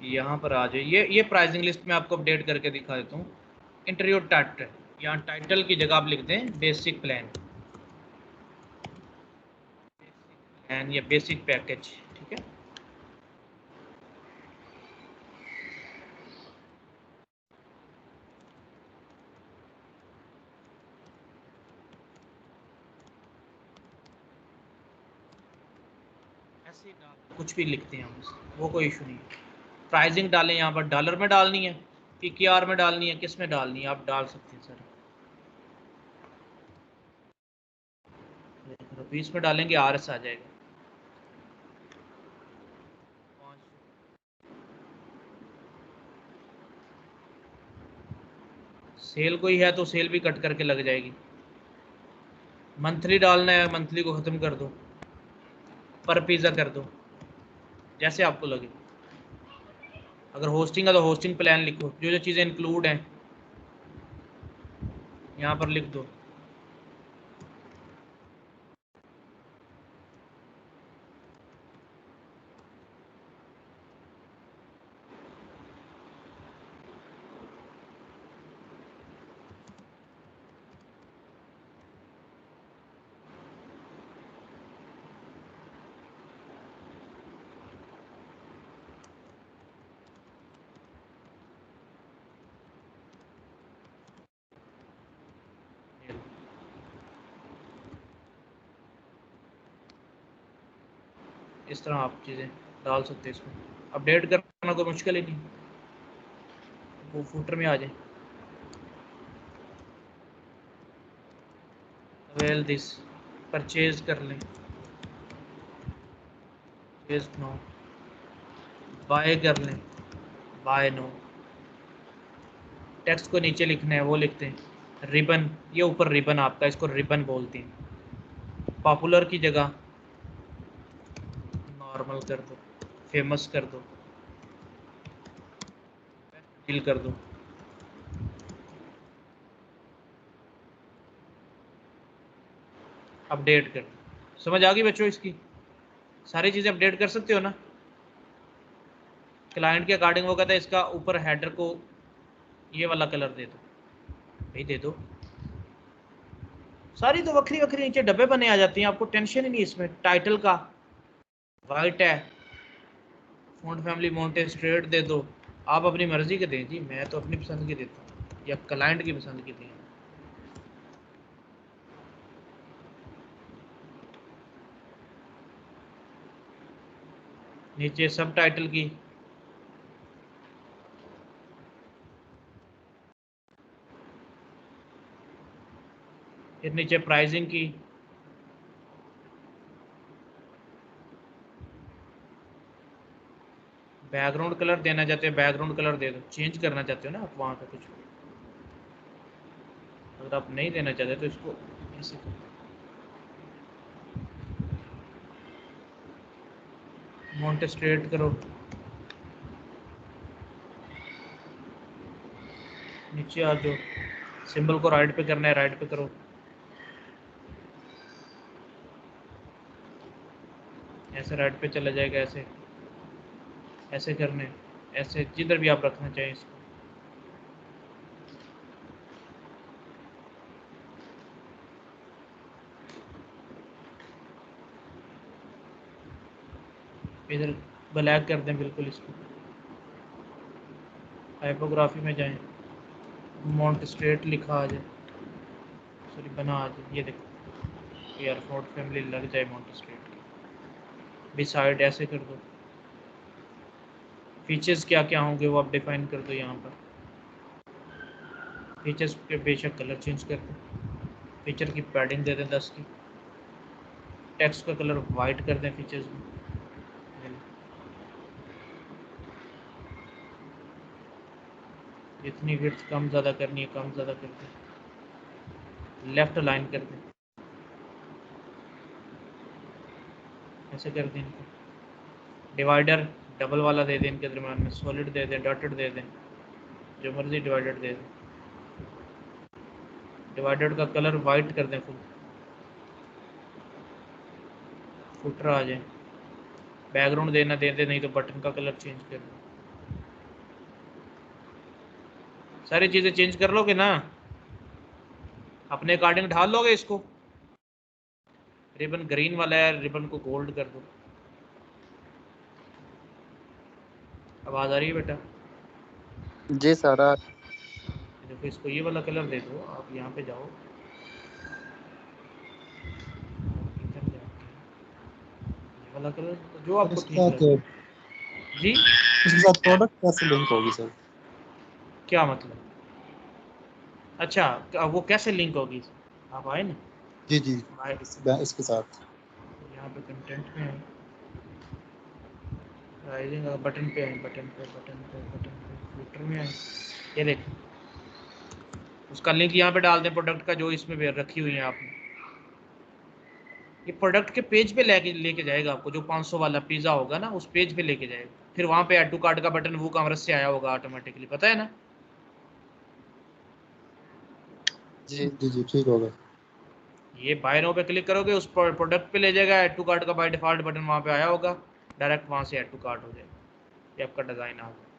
यहाँ पर आ जाए, ये प्राइसिंग लिस्ट में आपको अपडेट करके दिखा देता हूँ। इंटरव्यू टाइटल, यहाँ टाइटल की जगह आप लिख दें बेसिक प्लान, प्लान या बेसिक पैकेज, ठीक है। ऐसे ही डाल, कुछ भी लिखते हैं हम, वो कोई इशू नहीं है। प्राइसिंग डालें, यहाँ पर डॉलर में डालनी है, PKR में डालनी है, किस में डालनी है आप डाल सकते हैं सर। रुपीस में डालेंगे RS आ जाएगा। सेल कोई है तो सेल भी कट करके लग जाएगी। मंथली डालना है, मंथली को ख़त्म कर दो, पर पिज़्ज़ा कर दो, जैसे आपको लगे। अगर होस्टिंग है तो होस्टिंग प्लान लिखो, जो जो चीज़ें इंक्लूड हैं यहाँ पर लिख दो। इस तरह आप चीज़ें डाल सकते हैं इसमें, अपडेट करना कोई मुश्किल ही नहीं, वो फूटर में आ जाए। अवेल दिस, परचेज कर लें, परचेज नो, बाय कर लें, बाय नो। टेक्स्ट को नीचे लिखना है, वो लिखते हैं रिबन, ये ऊपर रिबन आपका, इसको रिबन बोलते हैं। पॉपुलर की जगह नॉर्मल कर दो, फेमस कर दो, डील कर दो। अपडेट कर दो। समझ आ गई बच्चों इसकी? सारी चीज़ें अपडेट कर सकते हो ना। क्लाइंट के अकॉर्डिंग वो कहता है इसका ऊपर हेडर को ये वाला कलर दे दो, भाई दे दो। सारी तो वक्री वक्री नीचे डब्बे बने आ जाती हैं, आपको टेंशन ही नहीं इसमें। टाइटल का वाइट है, फ़ॉन्ट फैमिली माउंटेन स्ट्रेट दे दो, आप अपनी मर्जी के दें जी, मैं तो अपनी पसंद की देता हूँ, या क्लाइंट की पसंद की दें। नीचे सब टाइटल की फिर नीचे प्राइसिंग की, बैकग्राउंड कलर देना चाहते हो बैकग्राउंड कलर दे दो, चेंज करना चाहते हो ना आप वहाँ पे कुछ, अगर आप नहीं देना चाहते तो इसको ऐसे करो, माउंट स्ट्रेट करो, नीचे आ जाओ, सिंबल को राइट पे करना है राइट पे करो, ऐसे राइट पे चला जाएगा, ऐसे ऐसे करने, ऐसे जिधर भी आप रखना चाहें इसको। इधर ब्लैक कर दें बिल्कुल इसको, टाइपोग्राफी में जाएं, माउंट स्ट्रेट लिखा आ जाए, सॉरी बना आ जाए, ये देखो एयरपोर्ट फैमिली लग जाए माउंट स्ट्रेट की। बिसाइड ऐसे कर दो, फीचर्स क्या क्या होंगे वो आप डिफाइन कर दो यहाँ पर, फीचर्स के बेशक कलर चेंज कर दो, फीचर की पैडिंग दे दें 10 की, टेक्स्ट का कलर वाइट कर दें फीचर्स में, जितनी विड्थ कम ज़्यादा करनी है कम ज़्यादा कर दें, लेफ़्ट लाइन कर दें, ऐसे कर दें इनको। डिवाइडर डबल वाला दे दें इनके दरम्यान में, सॉलिड दे दें, डॉटेड दे दें, जो मर्जी डिवाइडेड दे दें। डिवाइडेड का कलर वाइट कर दें फुल, फुटर आ जाए, बैकग्राउंड देना दे दें, नहीं तो बटन का कलर चेंज कर दें। सारी चीजें चेंज कर लोगे ना, अपने अकॉर्डिंग ढाल लोगे इसको। रिबन ग्रीन वाला है, रिबन को गोल्ड कर दो। आवाज आ रही है बेटा? जी सर। देखो इसको ये वाला कलर दे दो, आप यहाँ पे जाओ, इधर जाके ये वाला कलर जो सर आपको इसके ठीक साथ लगे। जी इसके साथ प्रोडक्ट कैसे लिंक होगी सर? क्या मतलब? अच्छा वो कैसे लिंक होगी? आप आए ना, जी जी, आए इसके साथ। यहाँ पे कंटेंट में है, राइजिंग बटन पे है, बटन पे फ्लिटर में है, ये देख, उसका लिंक यहाँ पे डाल दें प्रोडक्ट का जो इसमें रखी हुई है आपने। ये प्रोडक्ट के पेज पे लेके जाएगा आपको, जो 500 वाला पिज़्ज़ा होगा ना उस पेज पे लेके जाएगा। फिर वहाँ पे ऐड टू कार्ट का बटन वो कमरे से आया होगा ऑटोमेटिकली, पता है ना? जी जी जी, ठीक होगा। ये बाय नाउ पे क्लिक करोगे, उस प्रोडक्ट पे ले जाएगा, ऐड टू कार्ट का बाय डिफॉल्ट बटन वहाँ पे आया होगा, डायरेक्ट वहाँ से ऐड टू कार्ट हो जाएगा, ये आपका डिज़ाइन आ गया।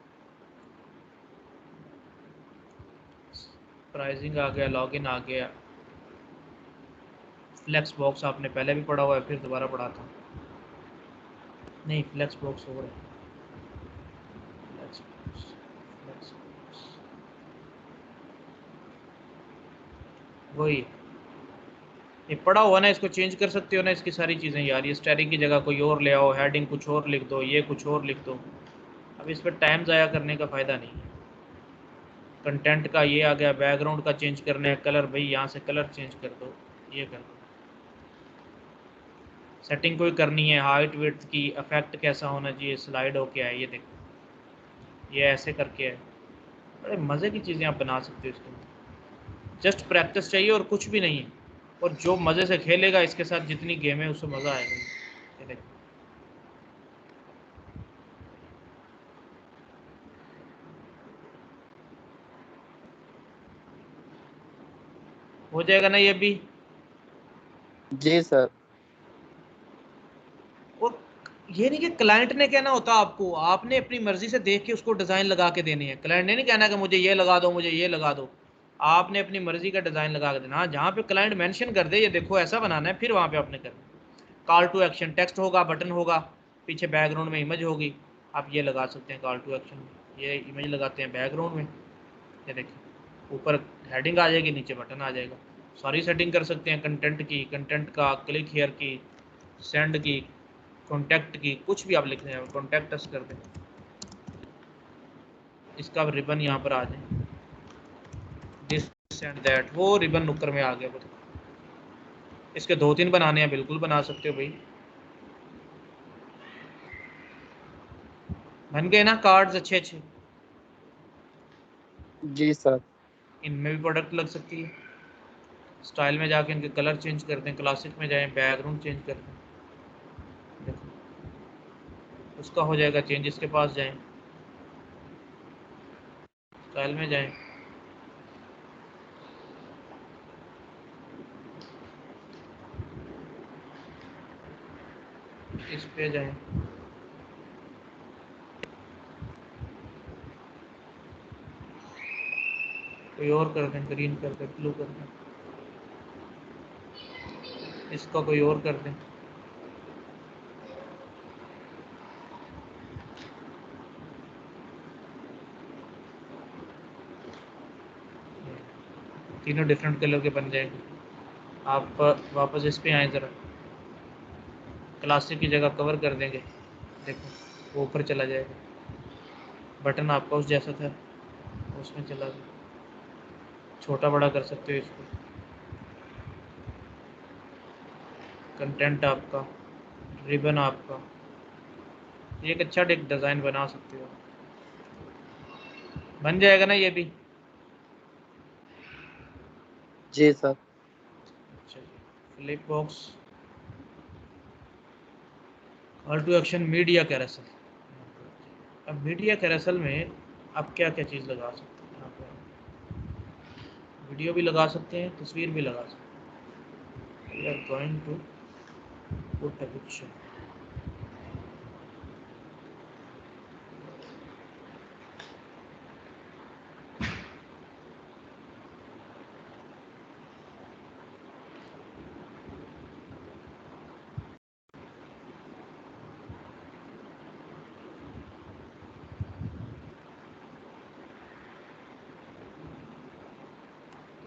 प्राइसिंग आ गया, लॉगिन आ गया, फ्लेक्स बॉक्स आपने पहले भी पढ़ा हुआ है, फिर दोबारा पढ़ा था नहीं, फ्लेक्स बॉक्स हो रहा है, फ्लेक्स बॉक्स, फ्लेक्स बॉक्स वही ये पढ़ा हुआ ना, इसको चेंज कर सकते हो ना, इसकी सारी चीज़ें यार। ये स्टैटिक की जगह कोई और ले आओ, हेडिंग कुछ और लिख दो, ये कुछ और लिख दो। अब इस पर टाइम ज़ाया करने का फ़ायदा नहीं है। कंटेंट का ये आ गया, बैकग्राउंड का चेंज करना है, कलर भाई यहाँ से कलर चेंज कर दो, ये कर दो। सेटिंग कोई करनी है, हाइट विड्थ की, इफेक्ट कैसा होना चाहिए, स्लाइड हो क्या है, ये देखो ये ऐसे करके है। बड़े मज़े की चीज़ें आप बना सकते हो इसके, जस्ट प्रैक्टिस चाहिए और कुछ भी नहीं है। और जो मज़े से खेलेगा इसके साथ, जितनी गेम है उससे मज़ा आएगा। ये देखो हो जाएगा ना ये भी। जी सर। और ये नहीं कि क्लाइंट ने कहना होता आपको, आपने अपनी मर्जी से देख के उसको डिज़ाइन लगा के देनी है। क्लाइंट ने नहीं कहना कि मुझे ये लगा दो, मुझे ये लगा दो, आपने अपनी मर्जी का डिज़ाइन लगा के देना। हाँ, जहाँ पे क्लाइंट मेंशन कर दे ये देखो ऐसा बनाना है, फिर वहाँ पे आपने करना। कॉल टू एक्शन टेक्स्ट होगा, बटन होगा, पीछे बैकग्राउंड में इमेज होगी, आप ये लगा सकते हैं कॉल टू एक्शन में। ये इमेज लगाते हैं बैकग्राउंड में, ये देखिए ऊपर हेडिंग आ जाएगी, नीचे बटन आ जाएगा। सारी सेटिंग कर सकते हैं, कंटेंट की, कंटेंट का, क्लिक हियर की, सेंड की, कॉन्टैक्ट की, कुछ भी आप लिख रहे हैं, कॉन्टैक्ट अस कर दें। इसका रिबन यहाँ पर आ जाए, दिस एंड दैट, वो रिबन नुक्कर में आ गया। इसके 2-3 बनाने हैं, बिल्कुल बना सकते हो भाई। बन गए ना कार्ड्स अच्छे अच्छे। जी सर। इनमें भी प्रोडक्ट लग सकती है। स्टाइल में जाके इनके कलर चेंज कर दें, क्लासिक में जाएं, बैकग्राउंड चेंज कर दें, देखो उसका हो जाएगा चेंज। इसके पास जाएं, स्टाइल में जाएं, इस पे जाएं, कोई और कर दें, ग्रीन कर दें, ब्लू कर दें, इसका कोई और कर दें। तीनों डिफरेंट कलर के बन जाएंगे। आप वापस इस पे आए ज़रा, क्लासिक की जगह कवर कर देंगे, देखो वो ऊपर चला जाएगा। बटन आपका उस जैसा था, उसमें चला गया। छोटा बड़ा कर सकते हो इसको। कंटेंट आपका, रिबन आपका, एक अच्छा एक डिज़ाइन बना सकते हो, बन जाएगा ना ये भी। जी सर। अच्छा जी, flip box, call to action, media carousel. अब मीडिया कैरोसेल में आप क्या क्या चीज़ लगा सकते हैं? यहाँ पर वीडियो भी लगा सकते हैं, तस्वीर भी लगा सकते हैं। We are going to put a picture.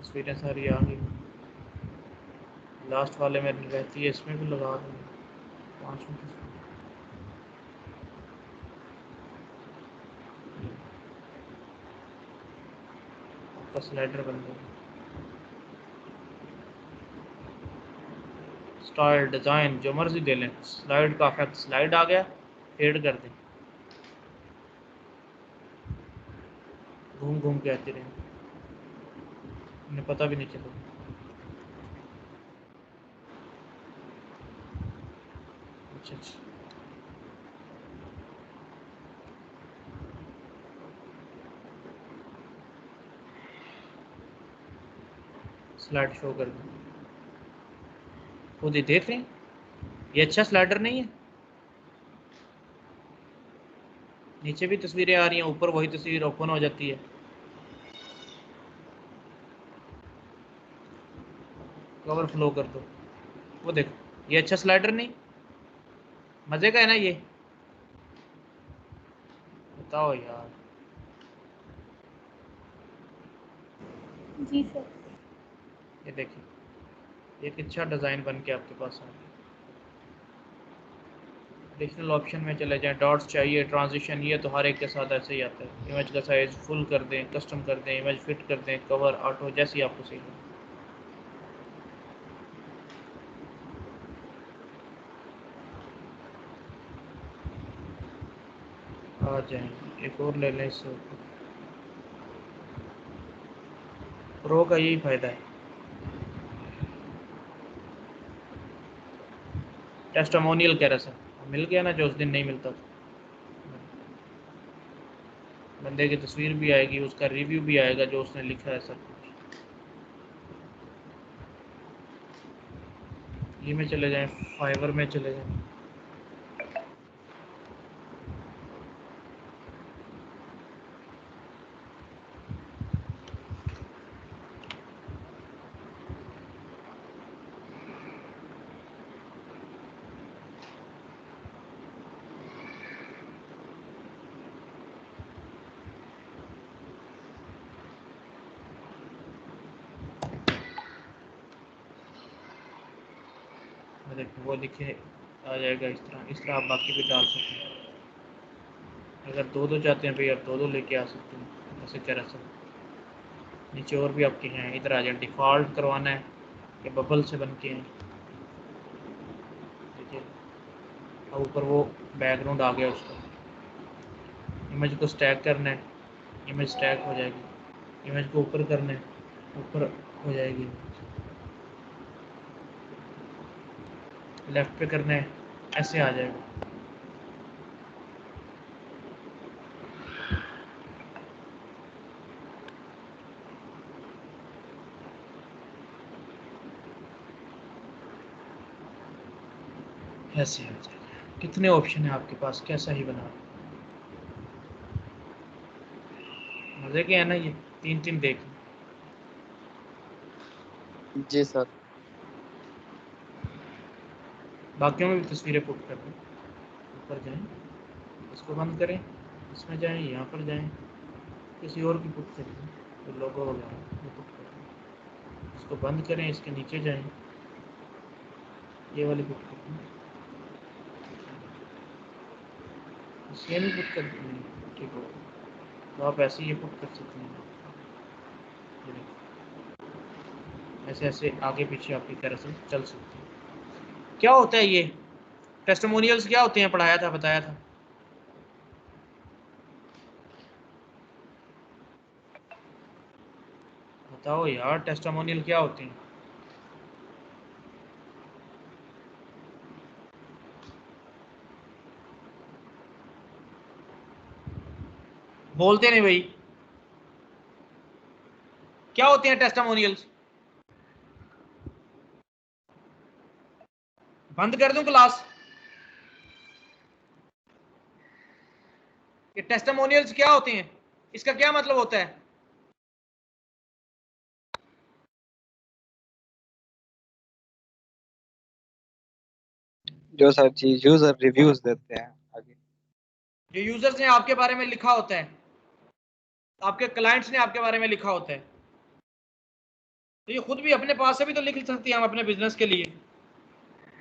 तस्वीरें सारी आ गई, लास्ट वाले में रहती है, इसमें भी लगा दूँगी 5 मिनट। आपका स्लाइडर बन गया। स्टाइल डिज़ाइन जो मर्जी दे लें, स्लाइड का इफेक्ट, स्लाइड आ गया फेड कर दें, घूम घूम के आती रहें, उन्हें पता भी नहीं चलेगा। अच्छा अच्छा, स्लाइड शो कर दें, खुद ही देख लें। ये अच्छा स्लाइडर नहीं है, नीचे भी तस्वीरें आ रही हैं, ऊपर वही तस्वीर ओपन हो जाती है। कवर फ्लो कर दो, वो देखो, ये अच्छा स्लाइडर नहीं, मज़े का है ना ये, बताओ यार। जी सर। ये देखिए, एक अच्छा डिज़ाइन बन के आपके पास आ गया। एडिशनल ऑप्शन में चले जाएं, डॉट्स चाहिए, ट्रांजिशन, ये तो हर एक के साथ ऐसे ही आता है। इमेज का साइज फुल कर दें, कस्टम कर दें, इमेज फिट कर दें, कवर ऑटो, जैसी आपको सही लगे। आ जाएंगे, एक और ले लें इससे ऊपर। प्रो का यही फ़ायदा है, टेस्टिमोनियल कह रहा सर, मिल गया ना जो उस दिन नहीं मिलता था। बंदे की तस्वीर भी आएगी, उसका रिव्यू भी आएगा जो उसने लिखा है सब कुछ। ये में चले जाएं, फाइवर में चले जाएं, देखो वो लिखे आ जाएगा इस तरह आप बाकी भी डाल सकते हैं। अगर दो दो चाहते हैं भाई, आप दो दो लेके आ सकते हैं, ऐसे कह रहा सर। नीचे और भी आपके हैं, इधर आ जाए, डिफ़ॉल्ट करवाना है कि बबल से बन के हैं, देखिए अब ऊपर वो बैकग्राउंड आ गया उसका। इमेज को स्टैक करना है, इमेज स्टैक हो जाएगी, इमेज को ऊपर करना है, ऊपर हो जाएगी, लेफ़्ट पे करना है, ऐसे आ जाएगा। ऐसे आ जाएगा। कितने ऑप्शन है आपके पास, कैसा ही बना, मज़े के है ना ये, तीन तीन देख लें। जी सर। बाकियों में भी तस्वीरें पुट कर दें, ऊपर जाएं, इसको बंद करें, इसमें जाएं, यहाँ पर जाएं, किसी और की पुट कर दें, तो लोगो वगैरह ये पुट कर दें, इसको बंद करें, इसके नीचे जाएं, ये वाली पुट कर दें, सेम ही पुट कर दें, ठीक हो, तो आप ऐसे ये पुट कर सकते हैं। ये देखिए, ऐसे ऐसे आगे पीछे आपकी तरह से चल सकते हैं। क्या होता है ये टेस्टिमोनियल्स, क्या होते हैं, पढ़ाया था, बताया था। बताओ यार, टेस्टिमोनियल क्या होते हैं। बोलते नहीं भाई, क्या होते हैं टेस्टिमोनियल्स। बंद कर दूं क्लास। ये टेस्टिमोनियल्स क्या होते हैं, इसका क्या मतलब होता है। जो सर जी यूजर रिव्यूज देते हैं आगे, जो यूजर्स ने आपके बारे में लिखा होता है, आपके क्लाइंट्स ने आपके बारे में लिखा होता है, तो ये खुद भी अपने पास से भी तो लिख सकती हैं हम अपने बिजनेस के लिए।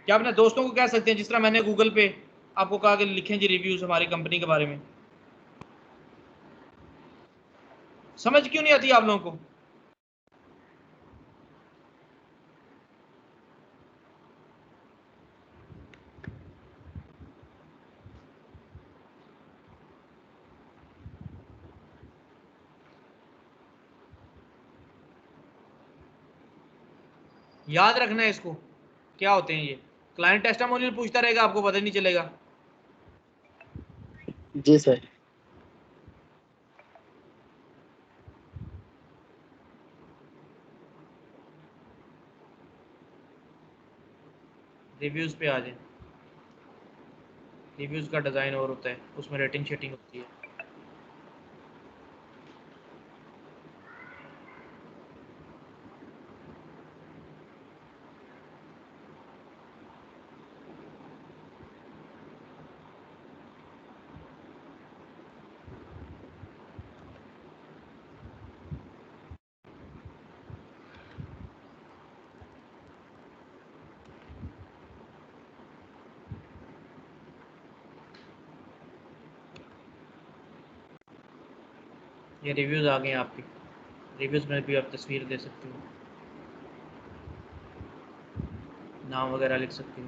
क्या अपने दोस्तों को कह सकते हैं, जिस तरह मैंने गूगल पे आपको कहा कि लिखें जी रिव्यूज हमारी कंपनी के बारे में। समझ क्यों नहीं आती आप लोगों को? याद रखना है इसको, क्या होते हैं ये। क्लाइंट टेस्टिमोनियल पूछता रहेगा, आपको पता ही नहीं चलेगा। जी सर। रिव्यूज पे आ जाए। रिव्यूज का डिज़ाइन और होता है, उसमें रेटिंग शेटिंग होती है। ये रिव्यूज़ आ गए हैं आपके। रिव्यूज़ में भी आप तस्वीर दे सकते हो, नाम वगैरह लिख सकते हो।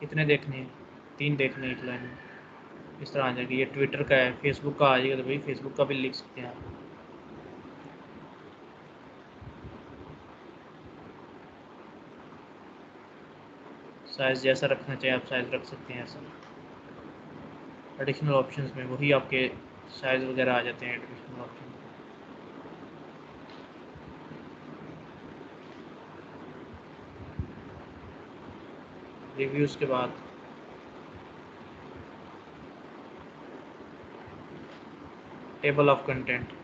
कितने देखने हैं? 3 देखने हैं एक लाइन में। इस तरह आ जाएगा। ये ट्विटर का है, फेसबुक का आ जाएगा तो भाई फेसबुक का भी लिख सकते हैं आप। साइज़ जैसा रखना चाहिए आप साइज़ रख सकते हैं ऐसा। एडिशनल ऑप्शंस में वही आपके साइज़ वगैरह आ जाते हैं एडिशनल ऑप्शन। रिव्यूज़ के बाद टेबल ऑफ कंटेंट।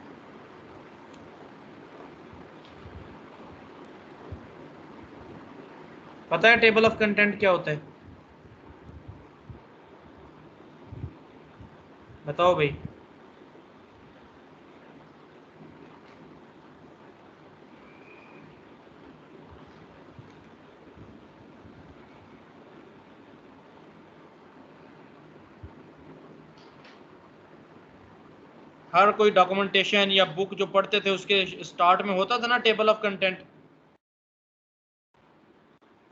पता है टेबल ऑफ कंटेंट क्या होता है? बताओ भाई। हर कोई डॉक्यूमेंटेशन या बुक जो पढ़ते थे उसके स्टार्ट में होता था ना टेबल ऑफ कंटेंट।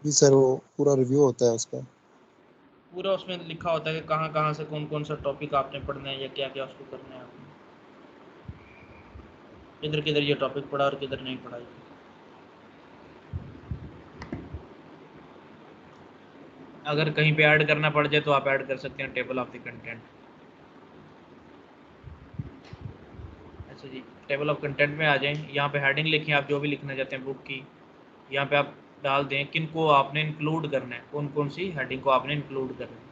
जी सर, वो पूरा रिव्यू होता है उसका। पूरा उसमें लिखा होता है कि कहाँ कहाँ से कौन कौन सा टॉपिक आपने पढ़ना है या क्या क्या उसको करना है आपने, किधर किधर ये टॉपिक पढ़ा और किधर नहीं पढ़ा। अगर कहीं पे ऐड करना पड़ जाए तो आप ऐड कर सकते हैं टेबल ऑफ द कंटेंट। अच्छा जी, टेबल ऑफ कंटेंट में आ जाएं। यहाँ पे हेडिंग लिखें आप जो भी लिखना चाहते हैं बुक की। यहाँ पे आप डाल दें किन को आपने इंक्लूड करना है, कौन कौन सी हेडिंग को आपने इंक्लूड करना है।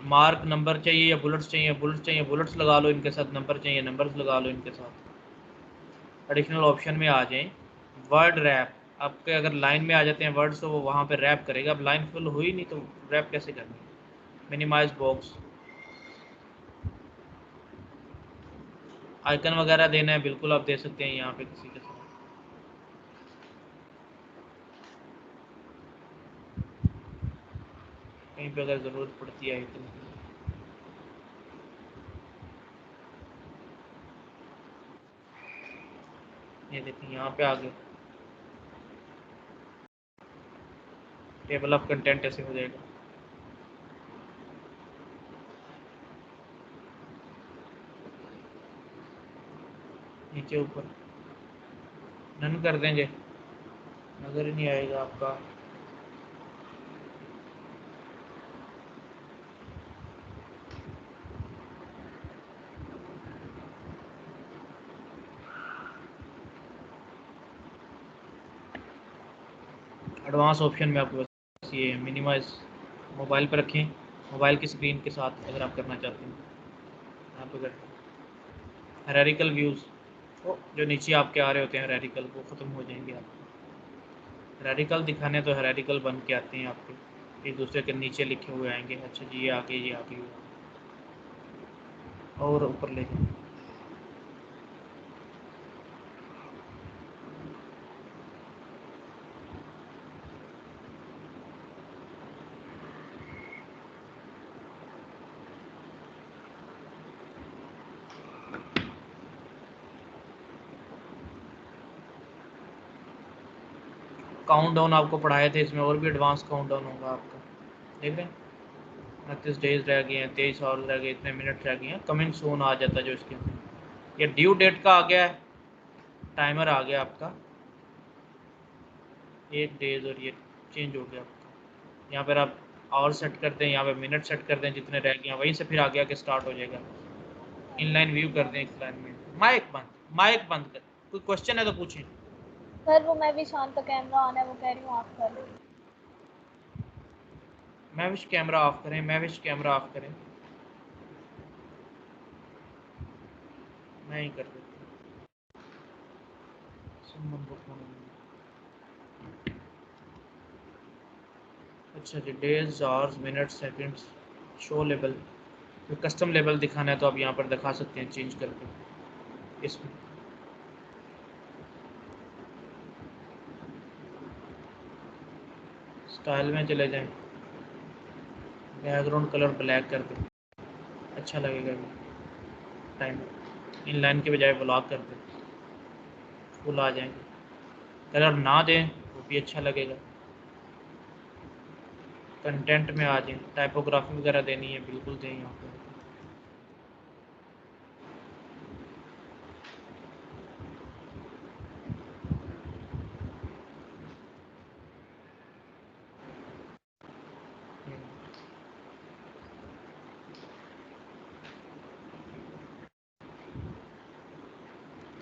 मार्क नंबर चाहिए या बुलेट्स चाहिए, बुलेट्स चाहिए बुलेट्स लगा लो इनके साथ, नंबर चाहिए नंबर्स लगा लो इनके साथ। एडिशनल ऑप्शन में आ जाएं। वर्ड रैप, आपके अगर लाइन में आ जाते हैं वर्ड्स तो वो वहाँ पे रैप करेगा। अब लाइन फुल हुई नहीं तो रैप कैसे करना है। मिनिमाइज बॉक्स, आइकन वगैरह देना है बिल्कुल आप दे सकते हैं यहाँ पे किसी के साथ। कहीं पे अगर ज़रूरत पड़ती है आइकन की। ये देखें यहाँ पे आ गए। टेबल ऑफ कंटेंट ऐसे हो जाएगा। नीचे ऊपर नन कर देंगे, नज़र ही नहीं आएगा आपका। एडवांस ऑप्शन में आपके पास ये मिनिमाइज, मोबाइल पर रखें, मोबाइल की स्क्रीन के साथ अगर आप करना चाहते हैं यहाँ पे कर। हायरार्किकल व्यूज़, वो जो नीचे आपके आ रहे होते हैं हायरार्किकल, वो ख़त्म हो जाएंगे आपके। हेरारिकल दिखाने तो हेरारिकल बन के आते हैं आपके, एक दूसरे के नीचे लिखे हुए आएंगे। अच्छा जी ये आगे, ये आगे, और ऊपर ले जाए। काउंट डाउन आपको पढ़ाए थे, इसमें और भी एडवांस काउंट डाउन होगा आपका, देख रहे हैं। 29 डेज रह गए हैं, 23 आवर्स रह गए, इतने मिनट रह गए हैं। कमिंग सून आ जाता है जो इसके अंदर। ये ड्यू डेट का आ गया है, टाइमर आ गया आपका 8 डेज, और ये चेंज हो गया आपका। यहाँ पर आप आवर सेट करते हैं, यहाँ पे मिनट सेट करते हैं, जितने रह गए वहीं से फिर आगे आके स्टार्ट हो जाएगा। इनलाइन व्यू कर दें, इस लाइन में माइक बंद कर। कोई क्वेश्चन है तो पूछें। सर वो मैं भी शांत का कैमरा ऑन है, वो कह रही हूँ ऑफ कर। महविश कैमरा ऑफ करें, महविश कैमरा ऑफ करें। मैं ही कर देता हूँ। अच्छा जी, days, hours, minute, seconds, show level. तो कस्टम लेवल दिखाना है तो आप यहाँ पर दिखा सकते हैं चेंज करके। इसमें स्टाइल में चले जाएं, बैकग्राउंड कलर ब्लैक कर दें, अच्छा लगेगा। टाइम इनलाइन के बजाय ब्लॉक कर दें, फुल आ जाएंगे। कलर ना दें वो भी अच्छा लगेगा। कंटेंट में आ जाएं, टाइपोग्राफी वगैरह देनी है बिल्कुल दें यहाँ पर।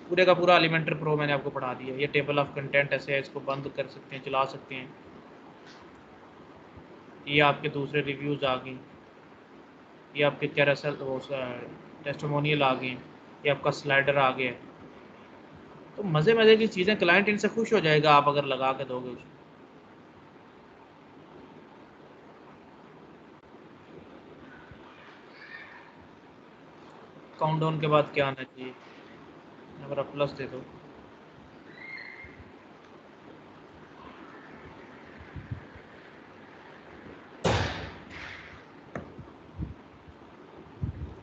पूरे का पूरा एलिमेंटर प्रो मैंने आपको पढ़ा दिया। ये टेबल ऑफ कंटेंट ऐसे है, इसको बंद कर सकते हैं, चला सकते हैं। ये आपके दूसरे रिव्यूज़ आ गए, ये आपके कैरोसेल वो टेस्टिमोनियल आ गए, ये आपका स्लाइडर आ गया। तो मज़े मज़े की चीज़ें, क्लाइंट इनसे खुश हो जाएगा आप अगर लगा के दोगे उसको। काउंटडाउन के बाद क्या आना चाहिए, अगर आप प्लस दे दो।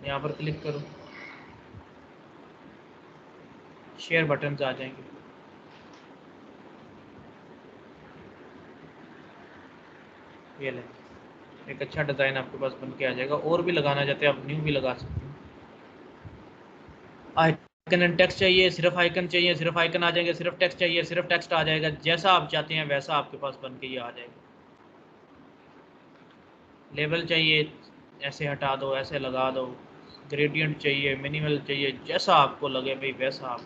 यहाँ पर क्लिक करो, शेयर बटन्स आ जाएंगे। ये लें, एक अच्छा डिज़ाइन आपके पास बन के आ जाएगा। और भी लगाना चाहते हैं आप, न्यू भी लगा सकते हैं। आइकन एंड टेक्स्ट चाहिए, सिर्फ आइकन चाहिए, सिर्फ आइकन आ जाएंगे। सिर्फ टेक्स्ट चाहिए, सिर्फ टेक्स्ट आ जाएगा। जैसा आप चाहते हैं वैसा आपके पास बन के ये आ जाएगा। लेबल चाहिए, ऐसे हटा दो, ऐसे लगा दो। ग्रेडियंट चाहिए, मिनिमल चाहिए, जैसा आपको लगे भाई वैसा आप।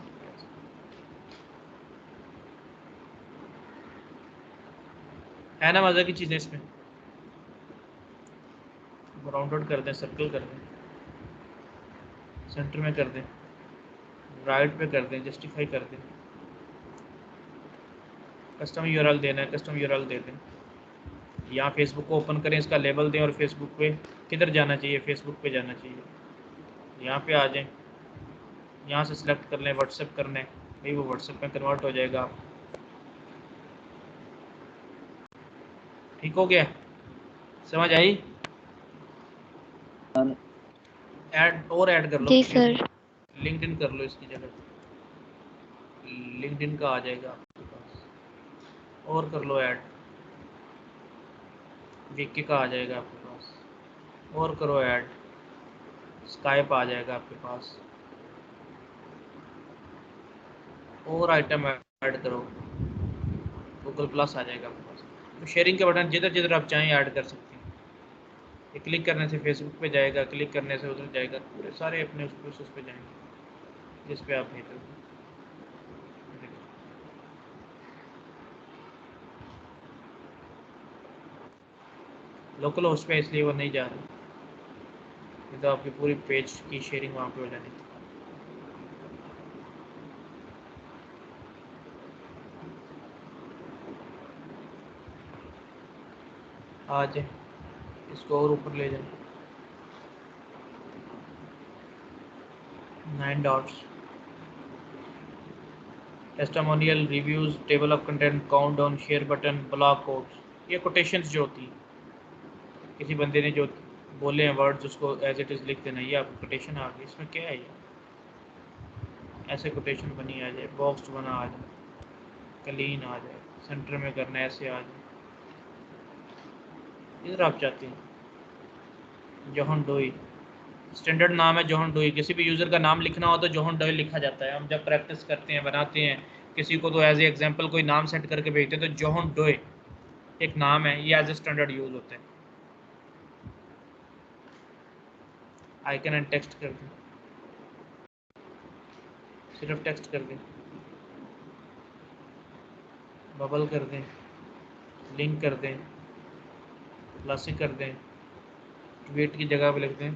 है ना मज़े की चीज़ें इसमें। राउंड आउट कर दें, सर्कल कर दें, सेंटर में कर दें, राइट पे कर दें, जस्टिफाई कर दें। कस्टम यूआरएल देना है, कस्टम यूआरएल दे दें। यहाँ फेसबुक को ओपन करें, इसका लेबल दें, और फेसबुक पे किधर जाना चाहिए, फेसबुक पे जाना चाहिए। यहाँ पे आ जाएं, यहाँ से सिलेक्ट कर लें व्हाट्सएप करना है भाई, वो व्हाट्सएप में कन्वर्ट हो जाएगा। ठीक हो गया, समझ आई। ऐड और ऐड कर लो जी सर। लिंक्डइन कर लो इसकी जगह, लिंक्डइन का आ जाएगा आपके पास। और कर लो ऐड, विकी का आ जाएगा आपके पास। और करो ऐड, स्काइप आ जाएगा आपके पास। और आइटम ऐड करो, गूगल प्लस आ जाएगा आपके पास। तो शेयरिंग के बटन जिधर जिधर आप चाहें ऐड कर सकते हैं। ये क्लिक करने से फेसबुक पे जाएगा, क्लिक करने से उधर जाएगा, पूरे सारे अपने उस पे जाएंगे जिस पे आप भेजोगे। लोकल होस्ट पे इसलिए वो नहीं जा रही, नहीं तो आपकी पूरी पेज की शेयरिंग वहाँ पे हो जानी थी। आ जाए, इसको और ऊपर ले जाए, 9 dots, testimonial, reviews, table of content, count down, share button, blog quotes. ये कोटेशंस जो होती है, किसी बंदे ने जो बोले हैं वर्ड्स उसको एज इट इज़ लिख देना, ये आपको कोटेशन आ गई। इसमें क्या है यार, ऐसे कोटेशन बनी आ जाए, बॉक्स बना आ जाए, क्लीन आ जाए, सेंटर में करना ऐसे आ जाए, इधर आप चाहते हैं। जोहन डोई स्टैंडर्ड नाम है, जोहन डोई। किसी भी यूज़र का नाम लिखना हो तो जोहन डोई लिखा जाता है। हम जब प्रैक्टिस करते हैं, बनाते हैं किसी को, तो एज ए एग्जाम्पल कोई नाम सेट करके भेजते हैं, तो जोहन डोई एक नाम है, ये एज ए स्टैंडर्ड यूज होता है। आइकन एंड टेक्स्ट कर दें, सिर्फ टेक्स्ट कर दें, बबल कर दें, लिंक कर दें, क्लासिक कर दें, ट्वीट की जगह पे लिख दें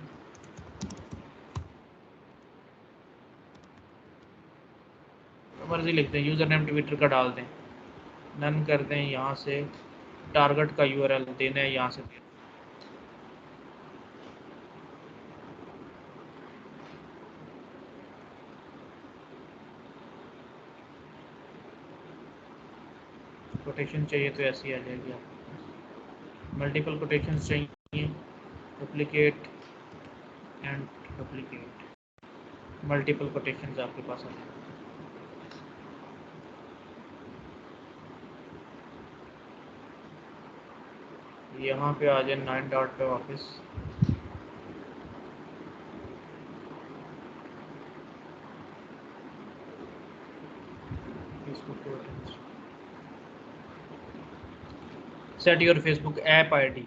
मर्जी लिख दें, यूज़र नेम ट्विटर का डाल दें, नन कर दें, यहाँ से टारगेट का यूआरएल देना है, यहाँ से दें। कोटेशन चाहिए तो ऐसी आ जाएगी आपको। मल्टीपल कोटेशन चाहिए, duplicate and duplicate, multiple quotation आपके पास आ जाएंगे। यहाँ पे आ जाए 9 डॉट पे वापस, set your Facebook app ID.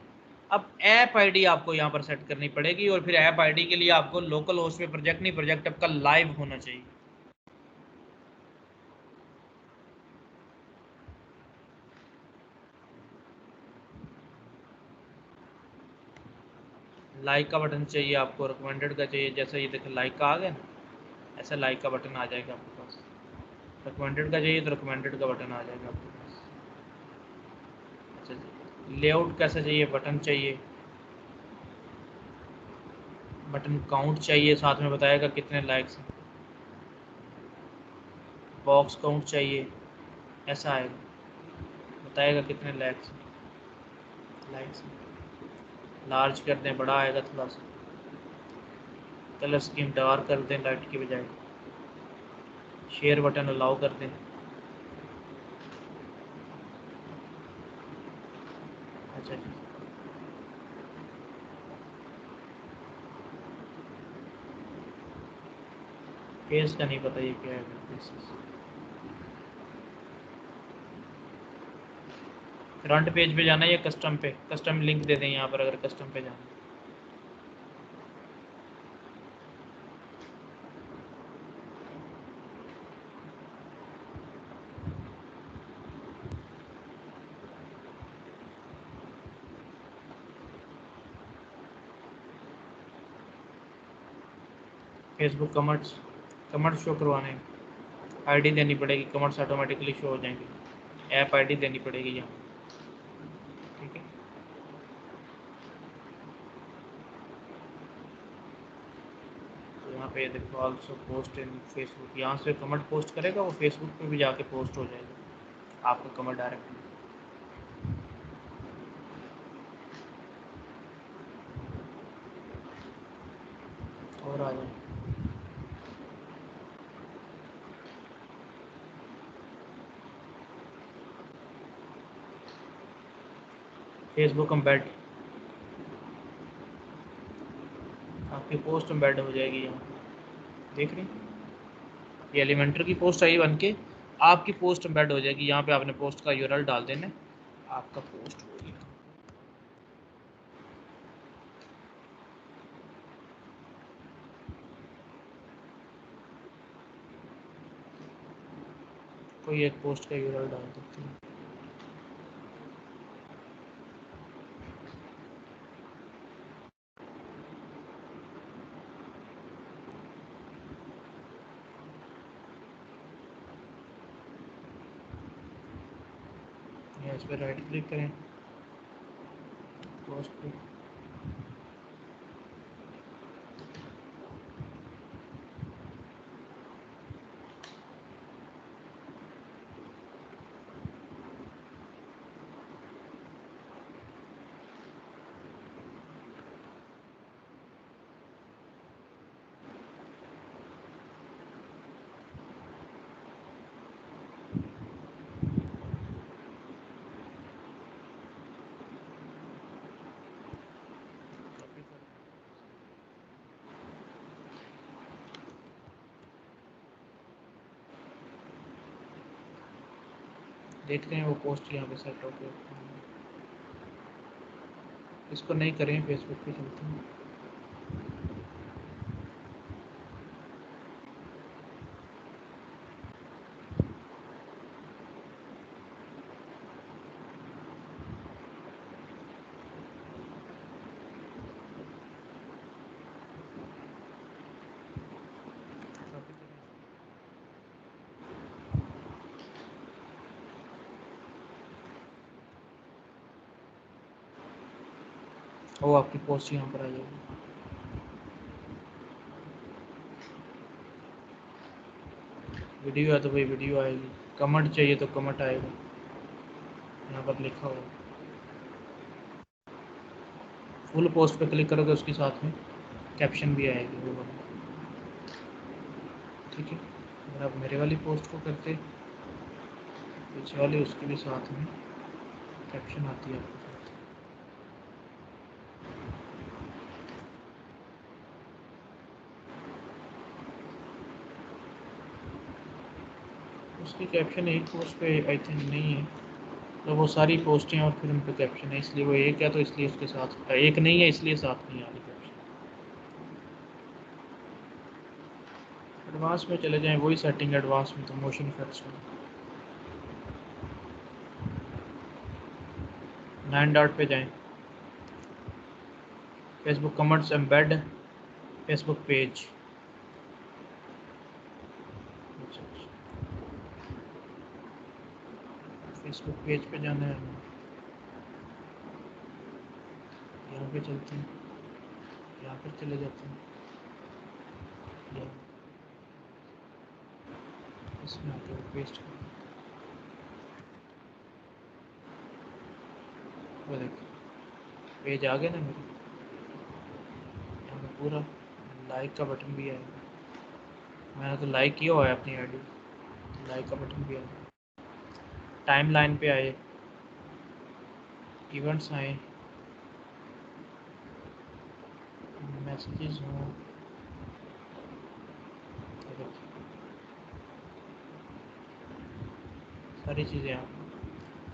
अब ऐप आईडी आपको यहाँ पर सेट करनी पड़ेगी, और फिर ऐप आईडी के लिए आपको लोकल होस्ट पे प्रोजेक्ट नहीं, प्रोजेक्ट आपका लाइव होना चाहिए। लाइक का बटन चाहिए आपको, रिकमेंडेड का चाहिए, जैसे ये देखो लाइक का आ गया ना, ऐसा लाइक का बटन आ जाएगा आपके पास। रिकमेंडेड का चाहिए तो रिकमेंडेड का बटन आ जाएगा आपके पास। अच्छा जी, लेआउट कैसा चाहिए, बटन चाहिए, बटन काउंट चाहिए, साथ में बताएगा कितने लाइक्स हैं, बॉक्स काउंट चाहिए, ऐसा आएगा, बताएगा कितने लाइक्स लार्ज कर दें, बड़ा आएगा थोड़ा सा, कलर स्कीम डार्क कर दें लाइट की बजाय, शेयर बटन अलाउ कर दें। अच्छा जी, फेस का नहीं पता ये क्या है, फ्रंट पेज पे जाना है या कस्टम पे, कस्टम लिंक दे दें यहाँ पर अगर कस्टम पे जाना है। फेसबुक कमेंट्स, कमेंट्स शो करवाने हैं, आईडी देनी पड़ेगी, कमेंट्स ऑटोमेटिकली शो हो जाएंगे, ऐप आईडी देनी पड़ेगी यहाँ, ठीक है। तो यहाँ पे देखो ऑल्सो पोस्ट इन फेसबुक, यहाँ से कमेंट पोस्ट करेगा वो फेसबुक पे भी जाके पोस्ट हो जाएगा आपका कमेंट डायरेक्टली। और आ जाए फेसबुक एम्बेड, आपकी पोस्ट एम्बेड हो जाएगी यहाँ, देख रहे हैं ये एलिमेंटर की पोस्ट आई बन के, आपकी पोस्ट एम्बेड हो जाएगी। यहाँ पे आपने पोस्ट का यूआरएल डाल देना, आपका पोस्ट हो गया। कोई एक पोस्ट का यूआरएल डाल सकते हैं। या इस पर राइट क्लिक करें, पोस्ट पे कॉपी कर देखते हैं वो पोस्ट यहाँ पे सेट हो गया। इसको नहीं करें, फेसबुक पे चलते हैं। कॉपी करें। वो आपकी पोस्ट यहाँ पर आ जाएगी। वीडियो है तो भाई वीडियो आएगी, कमेंट चाहिए तो कमेंट आएगा, यहाँ पर लिखा होगा। फुल पोस्ट पे क्लिक करोगे उसके साथ में कैप्शन भी आएगी वो वाला। ठीक है, अगर आप मेरे वाली पोस्ट को करते पीछे वाली, उसके भी साथ में कैप्शन आती है आपके साथ। उसकी कैप्शन एक पोस्ट पे आई थिंक नहीं है, तो वो सारी पोस्टें और फिर उन पे कैप्शन है, इसलिए वो एक है तो इसलिए उसके साथ एक नहीं है, इसलिए साथ नहीं आ रही कैप्शन। एडवांस में चले जाएं, वही सेटिंग एडवांस में तो मोशन इफेक्ट्स में 9 डॉट पे जाएं, Facebook comments embed Facebook page. Facebook page पे जाना है, यहाँ पे चलते हैं, यहाँ पर चले जाते हैं, यहाँ इसमें आके पेस्ट कर, वो देखो पेज आ गया ना मेरे, यहाँ पे पूरा लाइक का बटन भी है, मैंने तो लाइक किया हुआ है अपनी आईडी, तो लाइक का बटन भी है। टाइम लाइन पे आए, इवेंट्स आए, मैसेजेस हों, सारी चीज़ें आप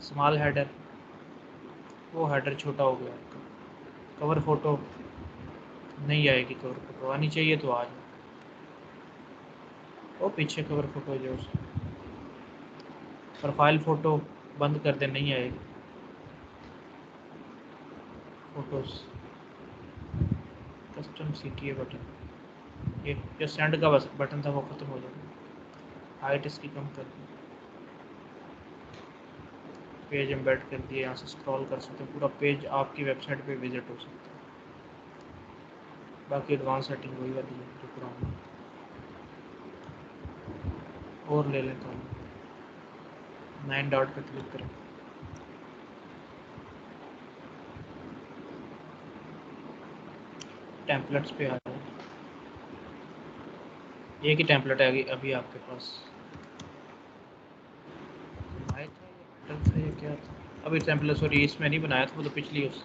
स्मॉल हेडर, वो हेडर छोटा हो गया आपका। कवर फ़ोटो नहीं आएगी, कवर फ़ोटो आनी चाहिए तो आ जाए, वो पीछे कवर फ़ोटो जो प्रोफाइल फ़ोटो बंद कर दे, नहीं आएगी फ़ोटोज़। कस्टम CTA बटन, ये जो सेंड का बस बटन था वो ख़त्म हो जाएगा, हाइट इसकी कम कर दी, पेज एम्बेड कर दिए, यहाँ से स्क्रॉल कर सकते हैं, पूरा पेज आपकी वेबसाइट पे विजिट हो सकता है। बाकी एडवांस सेटिंग वही वाली है जो पुरानी, और ले लें तो 9 डॉट पे क्लिक करें, टेम्पलेट्स पे आ जाए, एक ही टेम्पलेट है अभी आपके पास, बनाया था या मेटल था या क्या था, अभी टेम्पलेट सॉरी इसमें नहीं बनाया था, वो तो पिछली उस।